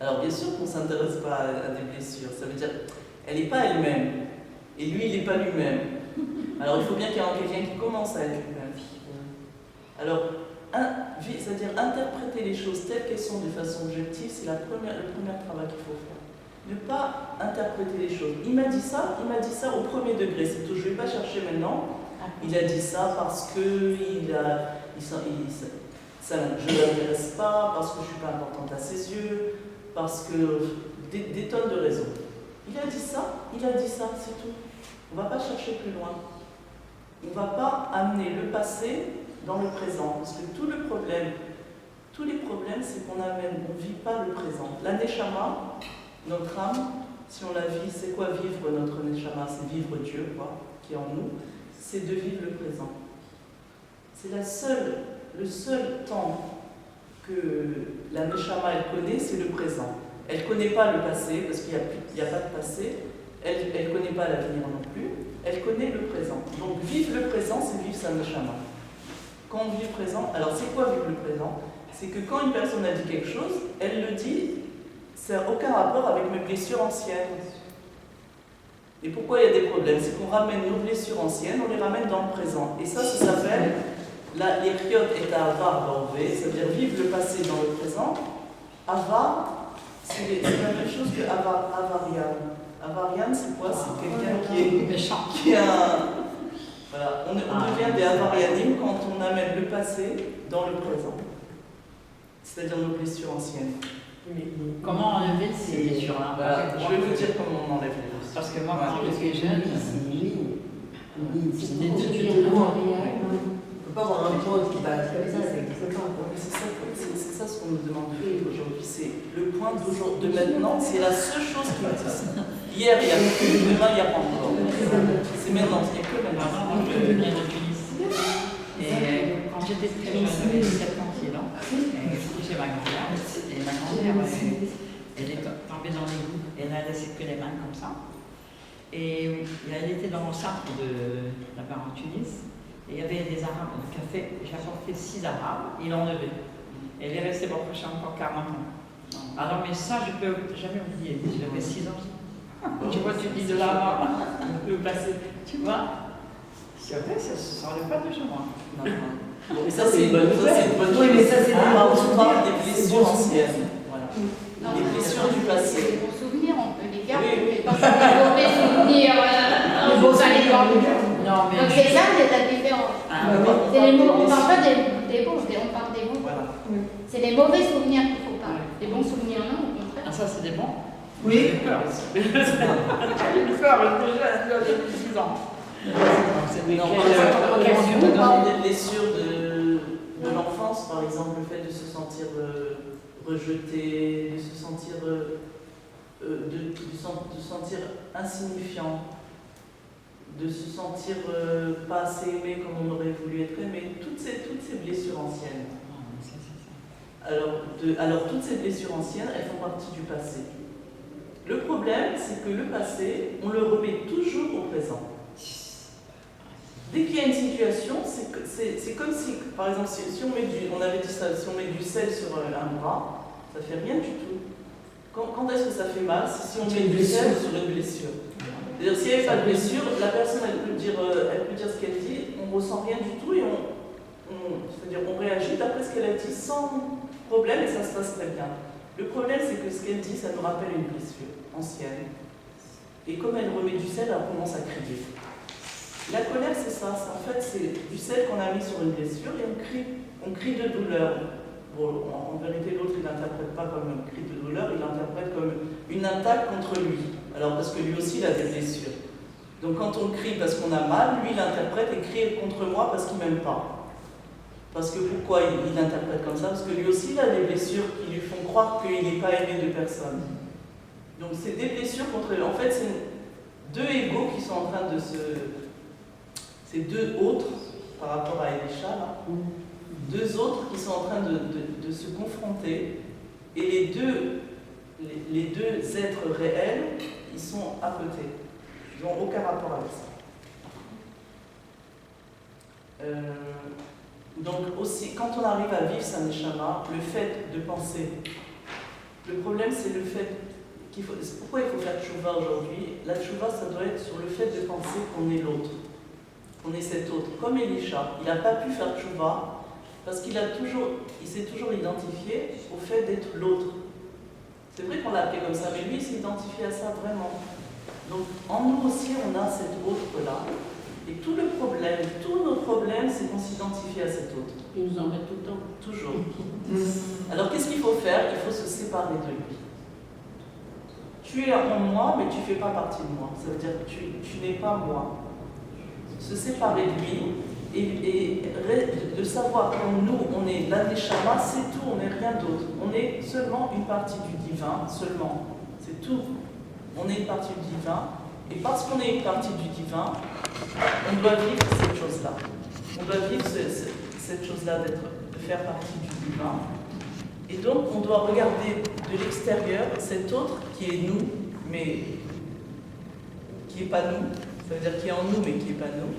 alors bien sûr qu'on ne s'intéresse pas à des blessures. Ça veut dire qu'elle n'est pas elle-même. Et lui, il n'est pas lui-même. Alors il faut bien qu'il y ait quelqu'un qui commence à être lui-même. Alors, c'est-à-dire interpréter les choses telles qu'elles sont de façon objective, c'est le premier travail qu'il faut faire. Ne pas interpréter les choses. Il m'a dit ça au premier degré. C'est tout. Je ne vais pas chercher maintenant. Il a dit ça parce que ça ne l'intéresse pas, parce que je ne suis pas importante à ses yeux, parce que des tonnes de raisons. Il a dit ça, c'est tout. On ne va pas chercher plus loin. On ne va pas amener le passé dans le présent, parce que tous les problèmes, c'est qu'on ne vit pas le présent. La neshama, notre âme, si on la vit, c'est quoi vivre notre neshama? C'est vivre Dieu, quoi, qui est en nous. C'est de vivre le présent. C'est le seul temps que la neshama elle connaît, c'est le présent. Elle ne connaît pas le passé, parce qu'il n'y a pas de passé. Elle ne connaît pas l'avenir non plus. Elle connaît le présent. Donc vivre le présent, c'est vivre sa neshama. Quand on vit le présent, alors c'est quoi vivre le présent? C'est que quand une personne a dit quelque chose, elle le dit, ça n'a aucun rapport avec mes blessures anciennes. Et pourquoi il y a des problèmes? C'est qu'on ramène nos blessures anciennes, on les ramène dans le présent. Et ça s'appelle l'Eriot et Avar Borvé, c'est-à-dire vivre le passé dans le présent. Avar, c'est la même chose que Avarian. Avarian, c'est quoi? C'est quelqu'un qui est méchant, qui a voilà, on devient des Avarianim quand on amène le passé dans le présent. C'est-à-dire nos blessures anciennes. Comment enlever ces blessures-là? Je vais vous dire comment on enlève les blessures. Parce que moi, quand j'étais jeune, c'était tout de suite loin. On ne peut pas avoir un point qui passe comme ça, c'est exactement. C'est ça ce qu'on nous demande de faire aujourd'hui. C'est le point de maintenant, c'est la seule chose qui existe. Hier, il y a plus, demain, il n'y a pas encore. C'est maintenant, il n'y a que maintenant. Moi, je viens de Tunis. Et quand j'étais très jeune, j'avais 7 ans, 6 ans, j'étais chez ma grand-mère. Et ma grand-mère, elle est tombée dans l'égout. Elle a laissé que les mains comme ça. Et elle était dans le centre là-bas en Tunis. Et il y avait des Arabes au café. J'ai apporté 6 Arabes, ils l'ont enlevé. Elle est restée pour prochain encore 40 ans. Alors, mais ça, je ne peux jamais oublier. J'avais 6 ans. Tu vois, tu dis de là-bas, le passé. Tu vois, c'est vrai, ça ne s'enlève pas toujours. Non. Mais ça, c'est une bonne chose. Oui, mais ça, c'est on parle des blessures anciennes. Voilà. Les blessures du passé. Les bons souvenirs, on peut les garder. Oui. Mais quand c'est des mauvais souvenirs, on peut pas les garder. Non, mais. Donc c'est ça, c'est la différence. C'est les mots, on ne parle pas des bons, on parle des bons. Voilà. C'est les mauvais souvenirs qu'il faut pas. Les bons souvenirs, non, au contraire. Ah, ça, c'est des bons? Oui. J'ai peur. J'ai eu peur, déjà, j'ai 6 ans. On parle des blessures de l'enfance, par exemple, le fait de se sentir rejeté, de se sentir, de sentir insignifiant, de se sentir pas assez aimé comme on aurait voulu être aimé, toutes ces blessures anciennes. Alors toutes ces blessures anciennes, elles font partie du passé. Le problème, c'est que le passé, on le remet toujours au présent. Dès qu'il y a une situation, c'est comme si, par exemple, si on met on avait dit ça, si on met du sel sur un bras, ça fait rien du tout. Quand est-ce que ça fait mal? C'est si on met du sel sur une blessure. C'est-à-dire, s'il n'y avait pas de blessure, la personne, elle peut dire ce qu'elle dit, on ne ressent rien du tout et c'est-à-dire on réagit d'après ce qu'elle a dit sans problème et ça se passe très bien. Le problème, c'est que ce qu'elle dit, ça nous rappelle une blessure ancienne. Et comme elle remet du sel, elle commence à crier. La colère, c'est ça. En fait, c'est du sel qu'on a mis sur une blessure et on crie de douleur. Bon, en vérité, l'autre, il n'interprète pas comme un cri de douleur, il l'interprète comme une attaque contre lui. Alors, parce que lui aussi, il a des blessures. Donc, quand on crie parce qu'on a mal, lui, il interprète et crie contre moi parce qu'il ne m'aime pas. Parce que pourquoi il interprète comme ça? Parce que lui aussi, il a des blessures qui lui font croire qu'il n'est pas aimé de personne. Donc, c'est des blessures contre lui. En fait, c'est deux égos qui sont en train de se C'est deux autres, par rapport à Elisha, là, deux autres qui sont en train de se confronter, et les deux êtres réels, ils sont à côté. Ils n'ont aucun rapport avec ça. Donc aussi, quand on arrive à vivre sa neshama, le fait de penser, le problème c'est le fait qu'il faut, pourquoi il faut faire tchouva aujourd'hui? La tchouva, ça doit être sur le fait de penser qu'on est l'autre, qu'on est cet autre. Comme Elisha, il n'a pas pu faire tchouva parce qu'il s'est toujours identifié au fait d'être l'autre. C'est vrai qu'on l'a appelé comme ça, mais lui il s'est identifié à ça vraiment. Donc en nous aussi, on a cet autre-là. Et tout le problème, tous nos problèmes, c'est qu'on s'identifie à cet autre. Ils nous embêtent tout le temps. Toujours. Alors qu'est-ce qu'il faut faire? Il faut se séparer de lui. Tu es en moi, mais tu ne fais pas partie de moi. Ça veut dire que tu n'es pas moi. Se séparer de lui et de savoir que nous, on est la neshama, c'est tout, on n'est rien d'autre. On est seulement une partie du divin, seulement. C'est tout. On est une partie du divin. Et parce qu'on est une partie du divin, on doit vivre cette chose-là. On doit vivre cette chose-là de faire partie du divin. Et donc, on doit regarder de l'extérieur cet autre qui est nous, mais qui n'est pas nous. Ça veut dire qui est en nous, mais qui n'est pas nous.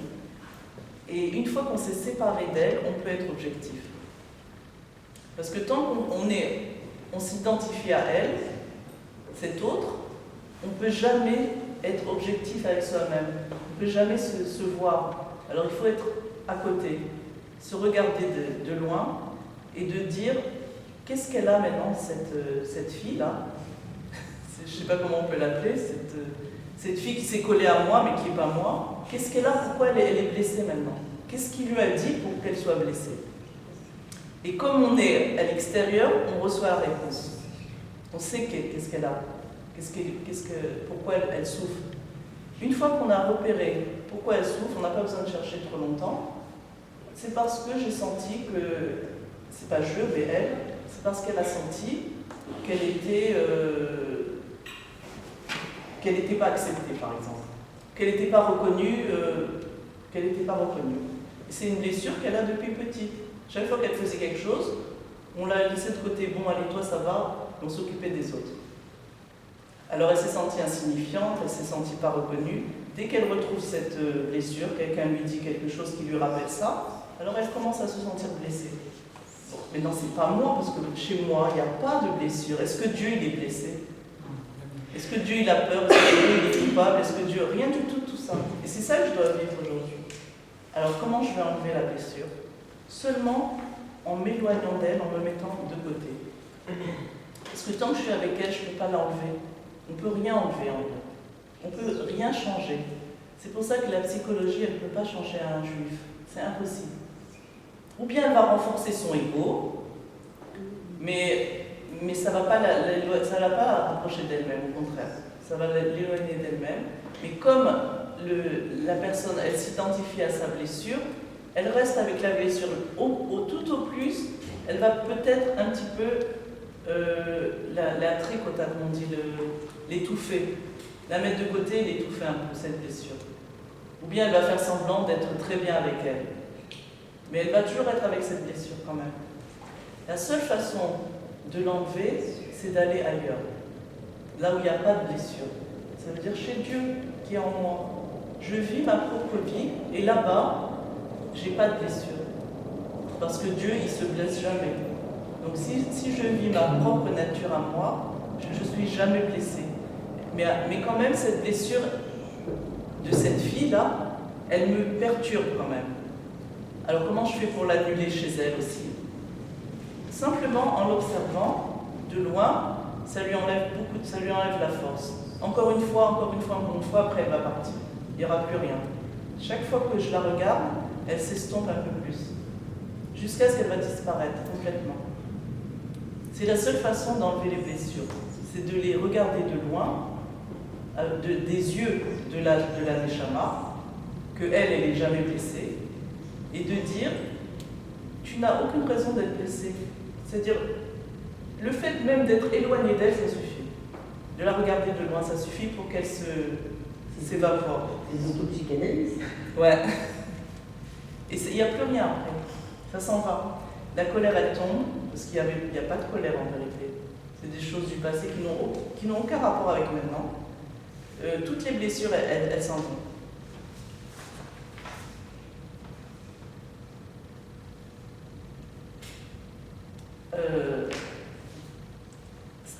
Et une fois qu'on s'est séparé d'elle, on peut être objectif. Parce que tant qu'on s'identifie à elle, cet autre, on ne peut jamais être objectif avec soi-même. On ne peut jamais se voir. Alors il faut être à côté, se regarder de loin et de dire qu'est-ce qu'elle a maintenant, cette fille-là. Je ne sais pas comment on peut l'appeler, cette fille qui s'est collée à moi mais qui n'est pas moi. Qu'est-ce qu'elle a? Pourquoi elle est blessée maintenant? Qu'est-ce qu'il lui a dit pour qu'elle soit blessée? Et comme on est à l'extérieur, on reçoit la réponse. On sait qu'est-ce qu'elle a. Pourquoi elle souffre. Une fois qu'on a repéré pourquoi elle souffre, on n'a pas besoin de chercher trop longtemps. C'est parce que j'ai senti que, c'est pas je, mais elle, c'est parce qu'elle a senti qu'elle n'était pas acceptée, par exemple. Qu'elle n'était pas reconnue. C'est une blessure qu'elle a depuis petite. Chaque fois qu'elle faisait quelque chose, on l'a laissée de côté. Bon, allez, toi, ça va, on s'occupait des autres. Alors elle s'est sentie insignifiante, elle s'est sentie pas reconnue. Dès qu'elle retrouve cette blessure, quelqu'un lui dit quelque chose qui lui rappelle ça, alors elle commence à se sentir blessée. Bon, mais non, c'est pas moi, parce que chez moi, il n'y a pas de blessure. Est-ce que Dieu, il est blessé? Est-ce que Dieu, il a peur? Est-ce que Dieu, il est coupable? Est-ce que Dieu... Rien du tout ça. Et c'est ça que je dois vivre aujourd'hui. Alors comment je vais enlever la blessure? Seulement en m'éloignant d'elle, en me mettant de côté. Parce que tant que je suis avec elle, je ne peux pas l'enlever. On ne peut rien enlever en elle. On ne peut rien changer. C'est pour ça que la psychologie, elle ne peut pas changer à un juif. C'est impossible. Ou bien elle va renforcer son ego, mais ça ne va pas la rapprocher d'elle-même, au contraire. Ça va l'éloigner d'elle-même. Mais comme la personne, elle s'identifie à sa blessure, elle reste avec la blessure. Tout au plus, elle va peut-être un petit peu la tricoter, comme on dit, l'étouffer, la mettre de côté et l'étouffer un peu, cette blessure. Ou bien elle va faire semblant d'être très bien avec elle. Mais elle va toujours être avec cette blessure quand même. La seule façon de l'enlever, c'est d'aller ailleurs, là où il n'y a pas de blessure. Ça veut dire chez Dieu qui est en moi. Je vis ma propre vie et là-bas, j'ai pas de blessure. Parce que Dieu, il se blesse jamais. Donc si je vis ma propre nature à moi, je ne suis jamais blessée. Mais quand même, cette blessure de cette fille-là, elle me perturbe quand même. Alors comment je fais pour l'annuler chez elle aussi? Simplement en l'observant de loin, ça lui enlève la force. Encore une fois, après elle va partir. Il n'y aura plus rien. Chaque fois que je la regarde, elle s'estompe un peu plus. Jusqu'à ce qu'elle va disparaître complètement. C'est la seule façon d'enlever les blessures. C'est de les regarder de loin, des yeux de la Neshama, qu'elle n'est jamais blessée, et de dire, tu n'as aucune raison d'être blessée. C'est-à-dire, le fait même d'être éloigné d'elle, ça suffit. De la regarder de loin, ça suffit pour qu'elle s'évapore. Les autopsychanalystes. Ouais. Et il n'y a plus rien après. Ça s'en va. La colère, elle tombe, parce qu'il n'y a pas de colère en vérité. C'est des choses du passé qui n'ont aucun rapport avec maintenant. Toutes les blessures, elles s'en vont.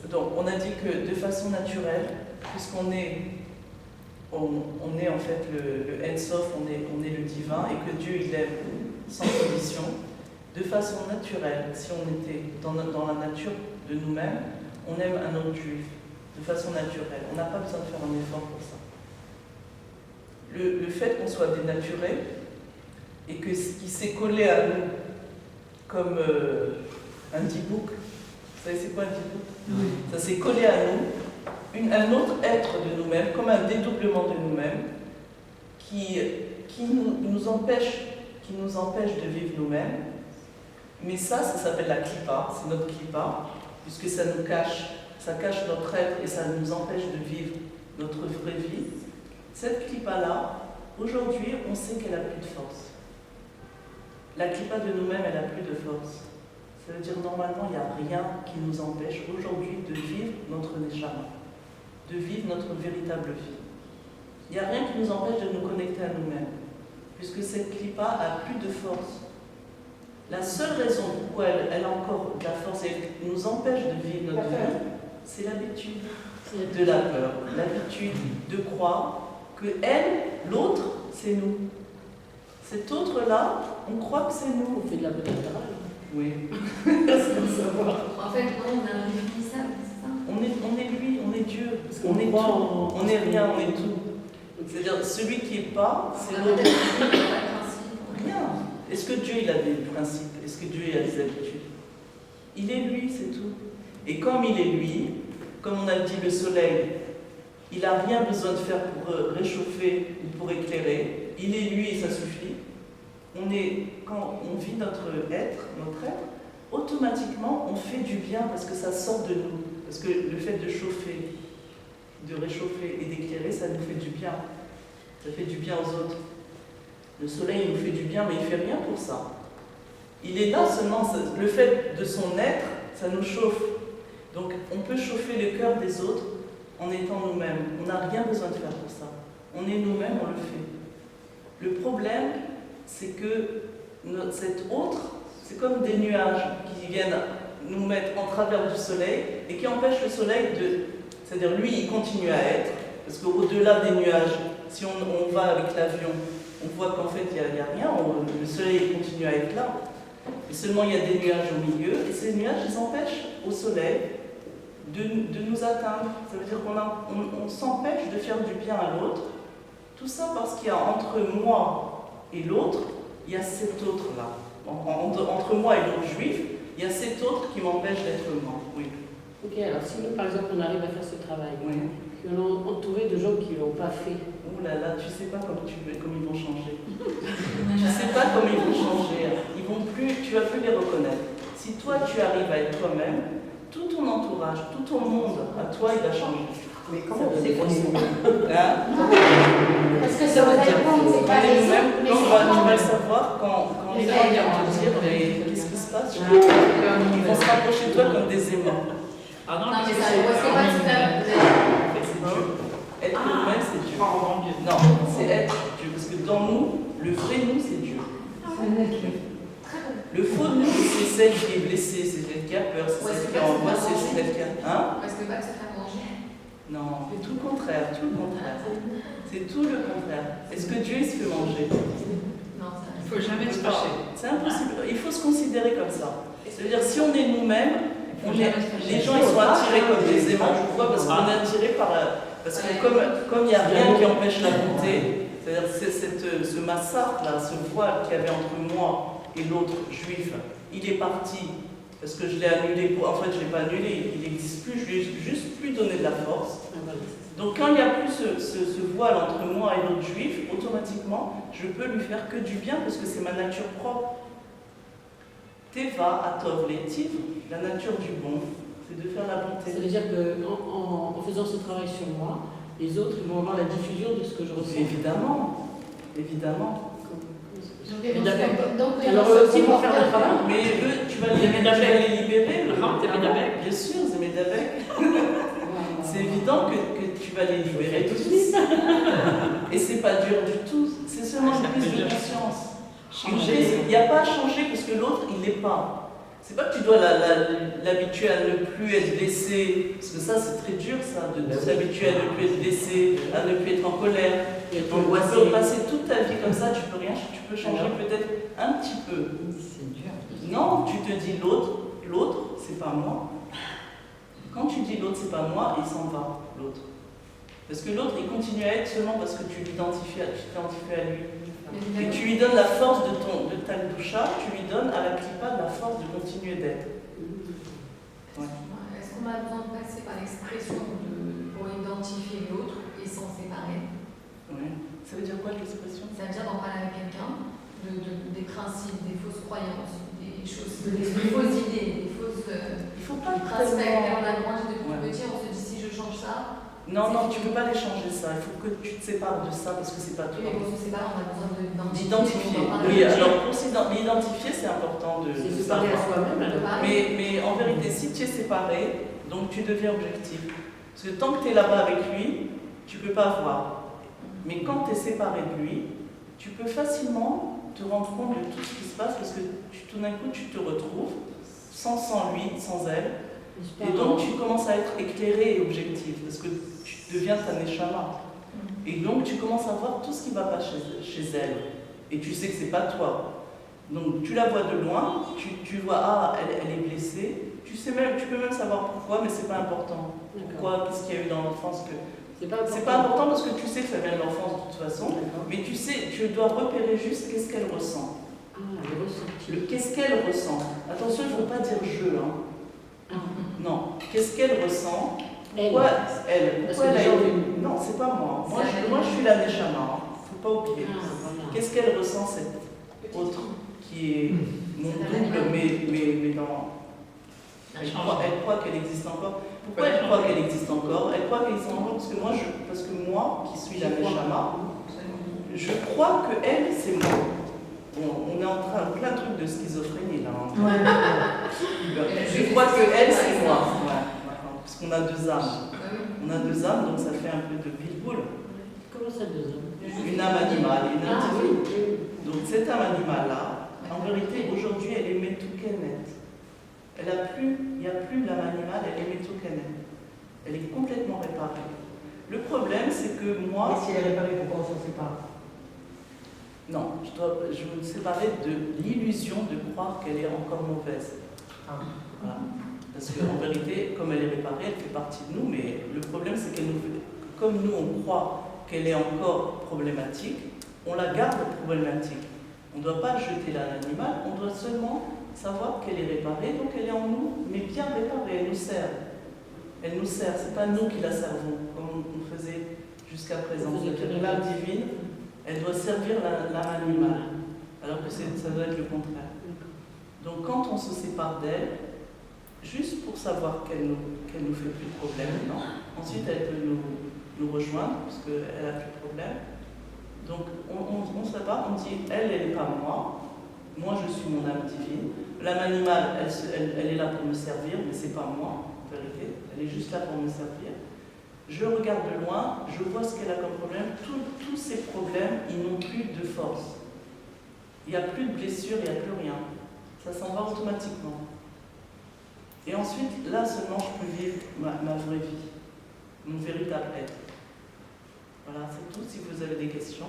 Donc, on a dit que de façon naturelle, puisqu'on est, on est en fait le Ein-Sof, on est le divin, et que Dieu, il aime sans condition, de façon naturelle, si on était dans la nature de nous-mêmes, on aime un autre juif, de façon naturelle. On n'a pas besoin de faire un effort pour ça. Le fait qu'on soit dénaturé, et que ce qui s'est collé à nous, comme un dibouk, vous savez c'est quoi un dibouk? Oui. Ça s'est collé à nous, un autre être de nous-mêmes, comme un dédoublement de nous-mêmes, qui nous empêche de vivre nous-mêmes. Mais ça s'appelle la clipa, c'est notre clipa, puisque ça nous cache, ça cache notre être et ça nous empêche de vivre notre vraie vie. Cette clipa-là, aujourd'hui, on sait qu'elle n'a plus de force. La clipa de nous-mêmes, elle n'a plus de force. Ça veut dire normalement, il n'y a rien qui nous empêche aujourd'hui de vivre notre neshama, de vivre notre véritable vie. Il n'y a rien qui nous empêche de nous connecter à nous-mêmes, puisque cette clipa a plus de force. La seule raison pourquoi elle a encore de la force et nous empêche de vivre notre vie, c'est l'habitude de la peur, l'habitude de croire que elle, l'autre, c'est nous. Cet autre-là, on croit que c'est nous. On fait de la métaphore. Oui. En fait, on a un définissable, c'est ça? On est lui, on est Dieu. On On est croit tout, on est rien, on est tout. C'est-à-dire, celui qui n'est pas, c'est l'autre. Rien. Est-ce que Dieu, il a des principes? Est-ce que Dieu, il a des habitudes? Il est lui, c'est tout. Et comme il est lui, comme on a dit le soleil, il n'a rien besoin de faire pour réchauffer ou pour éclairer. Il est lui et ça suffit. Quand on vit notre être, automatiquement, on fait du bien parce que ça sort de nous. Parce que le fait de chauffer, de réchauffer et d'éclairer, ça nous fait du bien. Ça fait du bien aux autres. Le soleil, il nous fait du bien, mais il ne fait rien pour ça. Il est là seulement, le fait de son être, ça nous chauffe. Donc, on peut chauffer le cœur des autres en étant nous-mêmes. On n'a rien besoin de faire pour ça. On est nous-mêmes, on le fait. Le problème, c'est que cet autre, c'est comme des nuages qui viennent nous mettre en travers du soleil et qui empêchent le soleil de... C'est-à-dire, lui, il continue à être, parce qu'au-delà des nuages, si on va avec l'avion, on voit qu'en fait, il n'y a rien, le soleil continue à être là. Et seulement, il y a des nuages au milieu, et ces nuages, ils empêchent au soleil de nous atteindre. Ça veut dire qu'on s'empêche de faire du bien à l'autre. Tout ça parce qu'il y a entre moi et l'autre, il y a cet autre-là. Entre moi et l'autre juif, il y a cet autre qui m'empêche d'être moi. Oui. Ok, alors si nous, par exemple, on arrive à faire ce travail, Oui. qu'on est entouré de gens qui ne l'ont pas fait, Ouh là là, tu sais pas comme ils vont changer. Tu sais pas comment ils vont changer. Ils vont plus, tu vas plus les reconnaître. Si toi tu arrives à être toi-même, tout ton entourage, tout ton monde à toi, il va changer. Mais comment c'est possible? Hein? Parce que ça va répondre, c'est pas les autres, mais Tu c'est vas moi. le savoir quand Mais les ça, gens il y a viennent te un- dire mais qu'est-ce qui se passe? Ils vont se rapprocher de toi comme des aimants. Ah Non, mais ça, c'est pas tout à En fait, c'est Dieu. Être nous-mêmes, c'est Dieu. Non, c'est être Dieu. Parce que dans nous, le vrai nous, c'est Dieu. Le faux nous, c'est celle qui est blessée, c'est celle qui a peur, c'est Ouais, celle c'est qui est pas en voix, ça. c'est celle qui a... Hein? Parce que pas que ça fait manger. Non, c'est tout le contraire, tout le contraire. C'est tout le contraire. Est-ce que Dieu, il se fait manger? Non, ça. Il ne faut jamais se fâcher. C'est impossible. Il faut se considérer comme ça. C'est-à-dire, si on est nous-mêmes, les gens, ils sont attirés comme des aimants. Pourquoi? Parce qu'on est attirés par... Parce que comme il n'y a rien qui empêche la bonté, c'est-à-dire ce massacre-là, ce voile qu'il y avait entre moi et l'autre juif, il est parti parce que je l'ai annulé. En fait, je ne l'ai pas annulé, il n'existe plus, je lui ai juste plus donné de la force. Donc quand il n'y a plus ce voile entre moi et l'autre juif, automatiquement, je peux lui faire que du bien parce que c'est ma nature propre. Teva atov letiv, la nature du bon, c'est de faire la bonté. ça veut dire qu'en faisant ce travail sur moi, les autres ils vont avoir la diffusion de ce que je ressens. Évidemment, évidemment. Donc, Alors eux aussi vont faire le travail. Mais eux, tu vas les libérer. Non, t'es pédagogue. Bien sûr, c'est médavec. C'est évident que tu vas les libérer tout de suite. Et c'est pas dur du tout. C'est seulement une prise de conscience. Il n'y a pas à changer parce que l'autre, il l'est pas. C'est pas que tu dois l'habituer à ne plus être blessé, parce que ça c'est très dur ça, de s'habituer à ne plus être blessé, à ne plus être en colère. Donc tu peux passer toute ta vie comme ça, tu peux rien, tu peux changer peut-être un petit peu. C'est dur. Non, tu te dis l'autre, c'est pas moi. Quand tu dis l'autre, c'est pas moi, il s'en va, l'autre. Parce que l'autre, il continue à être seulement parce que tu t'identifies à lui. Et tu lui donnes la force de ta doucha, tu lui donnes à la clipa la force de continuer d'être. Ouais. Est-ce qu'on a besoin de passer par l'expression pour identifier l'autre et s'en séparer? Ouais. Ça veut dire quoi l'expression? Ça veut dire d'en parler avec quelqu'un, des principes, des fausses croyances, des choses, des fausses idées, des fausses Il faut pas principes tellement... on a grandi depuis petit, on se dit si je change ça. Non, tu ne peux pas les changer ça. Il faut que tu te sépares de ça parce que c'est pas toi. Mais pour se séparer, on a besoin d'identifier. Oui, alors pour l'identifier, c'est important de C'est séparer à soi-même. Mais en vérité, si tu es séparé, donc tu deviens objectif. Parce que tant que tu es là-bas avec lui, tu ne peux pas voir. Mais quand tu es séparé de lui, tu peux facilement te rendre compte de tout ce qui se passe parce que tout d'un coup, tu te retrouves sans lui, sans elle. Et donc tu commences à être éclairé et objectif parce que tu deviens ta neshama. Et donc tu commences à voir tout ce qui ne va pas chez elle. Et tu sais que ce n'est pas toi. Donc tu la vois de loin, tu vois, elle est blessée. Tu peux même savoir pourquoi, mais ce n'est pas important. Pourquoi, qu'est-ce qu'il y a eu dans l'enfance que... C'est pas important parce que tu sais que ça vient de l'enfance de toute façon. Mais tu sais, tu dois repérer juste qu'est-ce qu'elle ressent. Qu'est-ce qu'elle ressent. Attention, il ne faut pas dire je. Non, qu'est-ce qu'elle ressent? Pourquoi elle a... Non, c'est pas moi. Moi, je suis la neshama. Il ne faut pas oublier. Qu'est-ce qu'elle ressent, cette autre qui est mon double, mais dans... Elle croit qu'elle existe encore. Pourquoi elle croit qu'elle existe encore? Elle croit qu'elle existe encore parce que moi, qui suis la neshama, je crois que elle, c'est moi. On est en train de plein de trucs de schizophrénie là. Je crois que elle, c'est moi. Parce qu'on a deux âmes. On a deux âmes, donc ça fait un peu de bille-boule. Comment ça, deux âmes? Une âme animale et une âme divine. Donc cette âme animale-là, en vérité, aujourd'hui, elle est Metukenet. Il n'y a plus l'âme animale, elle est Metukenet. Elle est complètement réparée. Le problème, c'est que moi... Et si elle est réparée, pourquoi on s'en sépare? Non, je veux me séparer de l'illusion de croire qu'elle est encore mauvaise. Voilà. Parce qu'en vérité, comme elle est réparée, elle fait partie de nous, mais le problème c'est comme nous on croit qu'elle est encore problématique, on la garde problématique. On ne doit pas jeter l'animal, on doit seulement savoir qu'elle est réparée, donc elle est en nous, mais bien réparée, elle nous sert. Elle nous sert, c'est pas nous qui la servons, comme on faisait jusqu'à présent. C'est-à-dire l'âme divine, elle doit servir l'âme animale, alors que ça doit être le contraire. Donc quand on se sépare d'elle, juste pour savoir qu'elle nous fait plus de problème, non. Ensuite elle peut nous rejoindre, parce qu'elle a plus de problème. Donc on se sépare, on dit, elle n'est pas moi, moi je suis mon âme divine. L'âme animale, elle est là pour me servir, mais c'est pas moi, en vérité, elle est juste là pour me servir. Je regarde de loin, je vois ce qu'elle a comme problème. Tous ces problèmes, ils n'ont plus de force. Il n'y a plus de blessure, il n'y a plus rien. Ça s'en va automatiquement. Et ensuite, là seulement, je peux vivre ma vraie vie, mon véritable être. Voilà, c'est tout. Si vous avez des questions.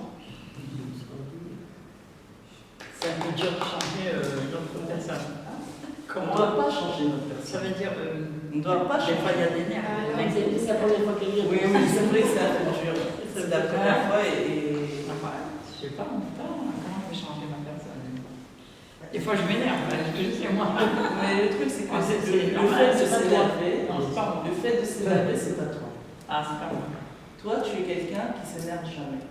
Ça veut dire changer notre personne. On ne doit pas changer notre personne. Ça veut dire... on ne doit pas changer. Il y a des nerfs. C'est la première fois qu'elle vient. Oui, c'est vrai que c'est un peu dur. C'est la première fois et... Je sais pas, comment on peut changer ma personne. Des fois, je m'énerve, je sais moi. Mais le truc, c'est que le fait de s'énerver, c'est pas toi. Ah, c'est pas moi. Toi, tu es quelqu'un qui s'énerve jamais.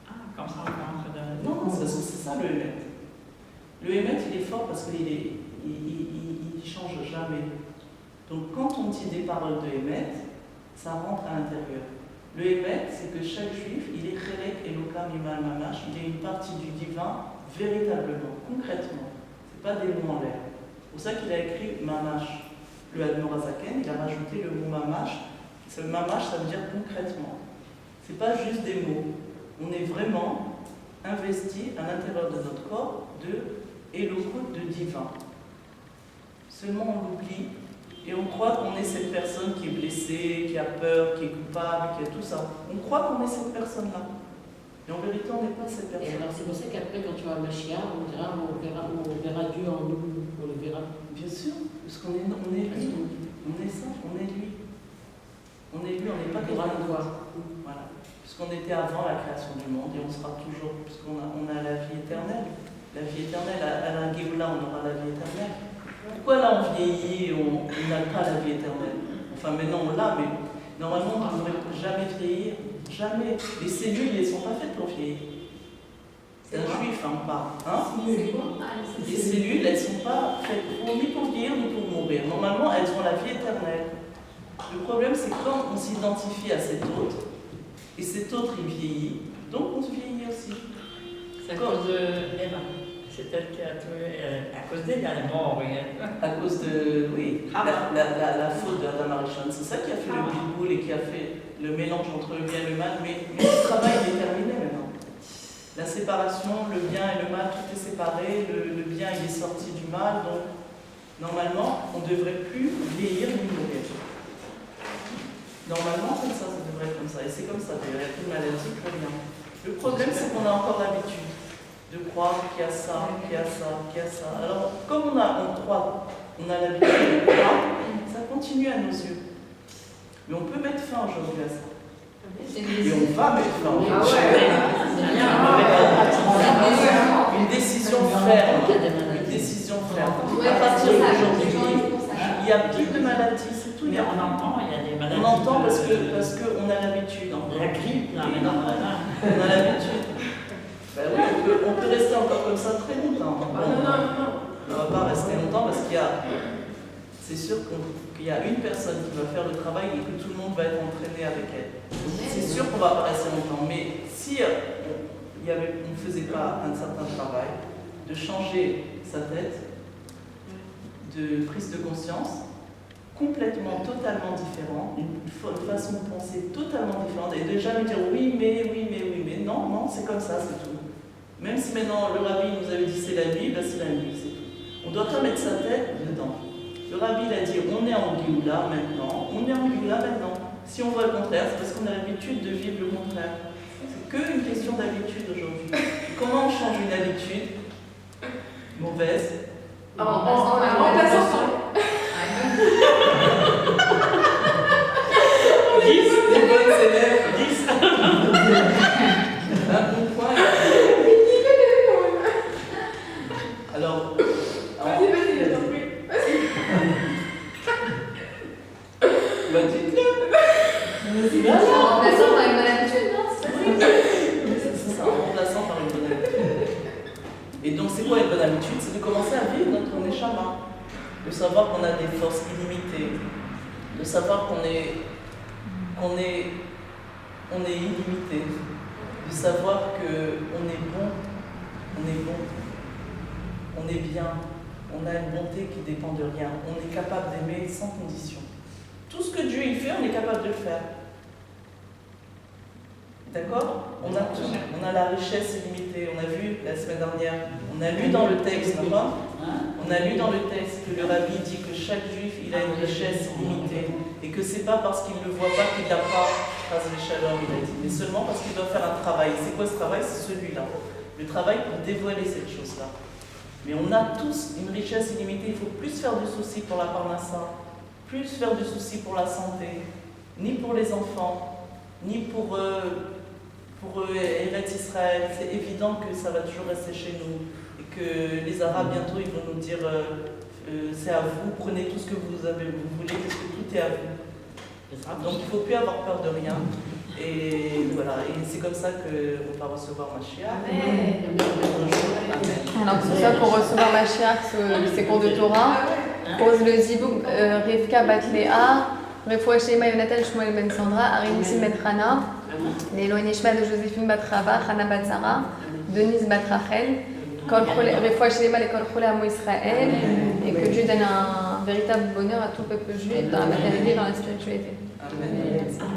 Ah, comme ça, on peut rentrer dans la... Non, c'est ça le Hémet. Le Hémet, il est fort parce qu'il change jamais. Donc, quand on dit des paroles de Hémet, ça rentre à l'intérieur. Le Hémet, c'est que chaque juif, il est Chelek Elokam Imal Mamash, il est une partie du divin véritablement, concrètement. Ce n'est pas des mots en l'air. C'est pour ça qu'il a écrit Mamash. Le Admorazaken, il a rajouté le mot Mamash. Ce Mamash, ça veut dire concrètement. Ce n'est pas juste des mots. On est vraiment investi à l'intérieur de notre corps de Elokut, de divin. Seulement on l'oublie et on croit qu'on est cette personne qui est blessée, qui a peur, qui est coupable, qui a tout ça. On croit qu'on est cette personne-là. Et en vérité, on n'est pas cette Et personne. alors c'est pour ça qu'après, quand tu vas à Mashiach, on verra Dieu en nous, on le verra. Bien sûr, parce qu'on est lui. On est ça, on est lui. On est lui, on n'est pas On va le voir. Voilà. Puisqu'on était avant la création du monde et on sera toujours, puisqu'on a la vie éternelle. La vie éternelle, à la Géoula, on aura la vie éternelle. Pourquoi là on vieillit et on n'a pas la vie éternelle? Enfin maintenant on l'a, mais normalement on ne devrait jamais vieillir. Jamais. Les cellules, elles ne sont pas faites pour vieillir. C'est un juif, on parle. C'est quoi? Les cellules, elles ne sont pas faites ni pour vieillir ni pour mourir. Normalement, elles ont la vie éternelle. Le problème, c'est que quand on s'identifie à cet autre, et cet autre, il vieillit, donc on se vieillit aussi. C'est à cause d'Eva. C'est elle qui a tué. À cause d'elle, il y a la mort. À cause de, oui, la faute de Adam Arishon. C'est ça qui a fait le bilboul et qui a fait le mélange entre le bien et le mal. Mais le travail il est terminé maintenant. La séparation, le bien et le mal, tout est séparé. Le bien, il est sorti du mal. Donc, normalement, on ne devrait plus vieillir ni mourir. Normalement, comme ça devrait être comme ça. Et c'est comme ça, d'ailleurs. Il n'y a plus de maladie, plus rien. Le problème, c'est qu'on a encore l'habitude de croire qu'il y a ça, qu'il y a ça, qu'il y a ça. Alors, comme on croit, on a l'habitude de croire, ça continue à nos yeux. Mais on peut mettre fin aujourd'hui à ça. Et on va mettre fin aujourd'hui. Une décision ferme. Une décision ferme. À partir d'aujourd'hui, il n'y a plus de maladies, c'est tout. Mais on entend, il y a des maladies. On entend parce qu'on a l'habitude. La grippe, là, mais non. On a l'habitude. Ben oui, on peut rester encore comme ça très longtemps. Non. On ne va pas rester longtemps parce qu'il y a. C'est sûr qu'il y a une personne qui va faire le travail et que tout le monde va être entraîné avec elle. C'est sûr qu'on ne va pas rester longtemps. Mais si on ne faisait pas un certain travail de changer sa tête, de prise de conscience, complètement, totalement différent, une façon de penser totalement différente, et de jamais dire oui, mais. Non, c'est comme ça, c'est tout. Même si maintenant le rabbi nous avait dit c'est la nuit, ben c'est la nuit, c'est tout. On ne doit pas mettre sa tête dedans. Le rabbi il a dit on est en Géoula maintenant, Si on voit le contraire, c'est parce qu'on a l'habitude de vivre le contraire. C'est qu'une question d'habitude aujourd'hui. Comment on change une habitude mauvaise En remplaçant ça. 10 des bonnes élèves, 10. Un bon point. Alors, Vas-y, bah dites-le. en remplaçant par une bonne habitude, non? C'est ça, en remplaçant par une bonne habitude. Et donc, c'est quoi une bonne habitude? C'est de commencer à vivre notre Neshama. De savoir qu'on a des forces illimitées. De savoir qu'on est illimité. De savoir qu'on est bon. On est bien. On a une bonté qui dépend de rien. On est capable d'aimer sans condition. Tout ce que Dieu il fait, on est capable de le faire. D'accord? On a tout. On a la richesse illimitée. On a vu la semaine dernière. On a lu dans le texte, non? On a lu dans le texte que le rabbi dit que chaque juif il a une richesse illimitée et que c'est pas parce qu'il ne le voit pas qu'il n'a pas phase les chaleurs, il a dit, mais seulement parce qu'il doit faire un travail. C'est quoi ce travail? C'est celui-là. Le travail pour dévoiler cette chose-là. Mais on a tous une richesse illimitée. Il faut plus faire du souci pour la parnassa, plus faire du souci pour la santé, ni pour les enfants, ni pour Eretz Israël. C'est évident que ça va toujours rester chez nous. Et que les Arabes, bientôt, ils vont nous dire c'est à vous, prenez tout ce que vous voulez, parce que tout est à vous. Donc il ne faut plus avoir peur de rien. Et voilà, et c'est comme ça qu'on va recevoir Mashiach. Amen. Alors c'est ça pour recevoir Mashiach, ces cours de Torah. Pose le zibouk Rivka bat Léa, Refoua Shema Yonatan Shmuel ben Sandra, Arinissim ben Hana, L'éloigné Shema de Joséphine bat Rava, Hana bat Sarah, Denise bat Rachel, Refoua Shelema les Kol Choulé Amo Israël, et que Dieu donne un véritable bonheur à tout le peuple juif dans la matérialité et dans la spiritualité. Amen.